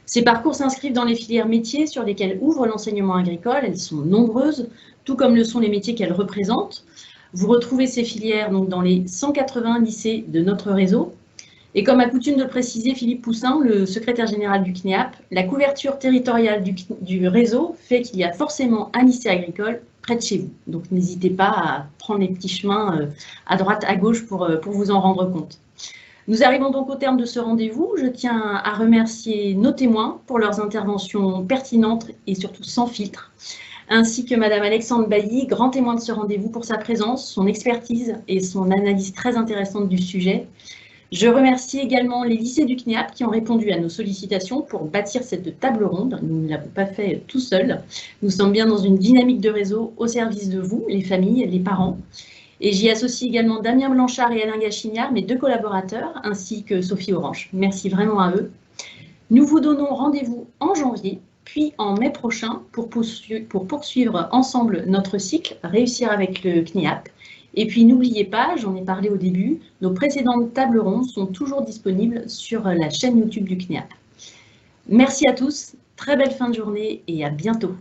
Ces parcours s'inscrivent dans les filières métiers sur lesquelles ouvre l'enseignement agricole, elles sont nombreuses, tout comme le sont les métiers qu'elles représentent. Vous retrouvez ces filières donc, dans les 180 lycées de notre réseau. Et comme a coutume de le préciser Philippe Poussin, le secrétaire général du CNEAP, la couverture territoriale du réseau fait qu'il y a forcément un lycée agricole près de chez vous. Donc n'hésitez pas à prendre les petits chemins à droite, à gauche pour vous en rendre compte. Nous arrivons donc au terme de ce rendez-vous. Je tiens à remercier nos témoins pour leurs interventions pertinentes et surtout sans filtre, ainsi que Madame Alexandre Bailly, grand témoin de ce rendez-vous pour sa présence, son expertise et son analyse très intéressante du sujet. Je remercie également les lycées du CNEAP qui ont répondu à nos sollicitations pour bâtir cette table ronde. Nous ne l'avons pas fait tout seuls. Nous sommes bien dans une dynamique de réseau au service de vous, les familles, les parents. Et j'y associe également Damien Blanchard et Alain Gachignard, mes 2 collaborateurs, ainsi que Sophie Orange. Merci vraiment à eux. Nous vous donnons rendez-vous en janvier, puis en mai prochain pour poursuivre ensemble notre cycle « Réussir avec le CNEAP ». Et puis n'oubliez pas, j'en ai parlé au début, nos précédentes tables rondes sont toujours disponibles sur la chaîne YouTube du CNEAP. Merci à tous, très belle fin de journée et à bientôt.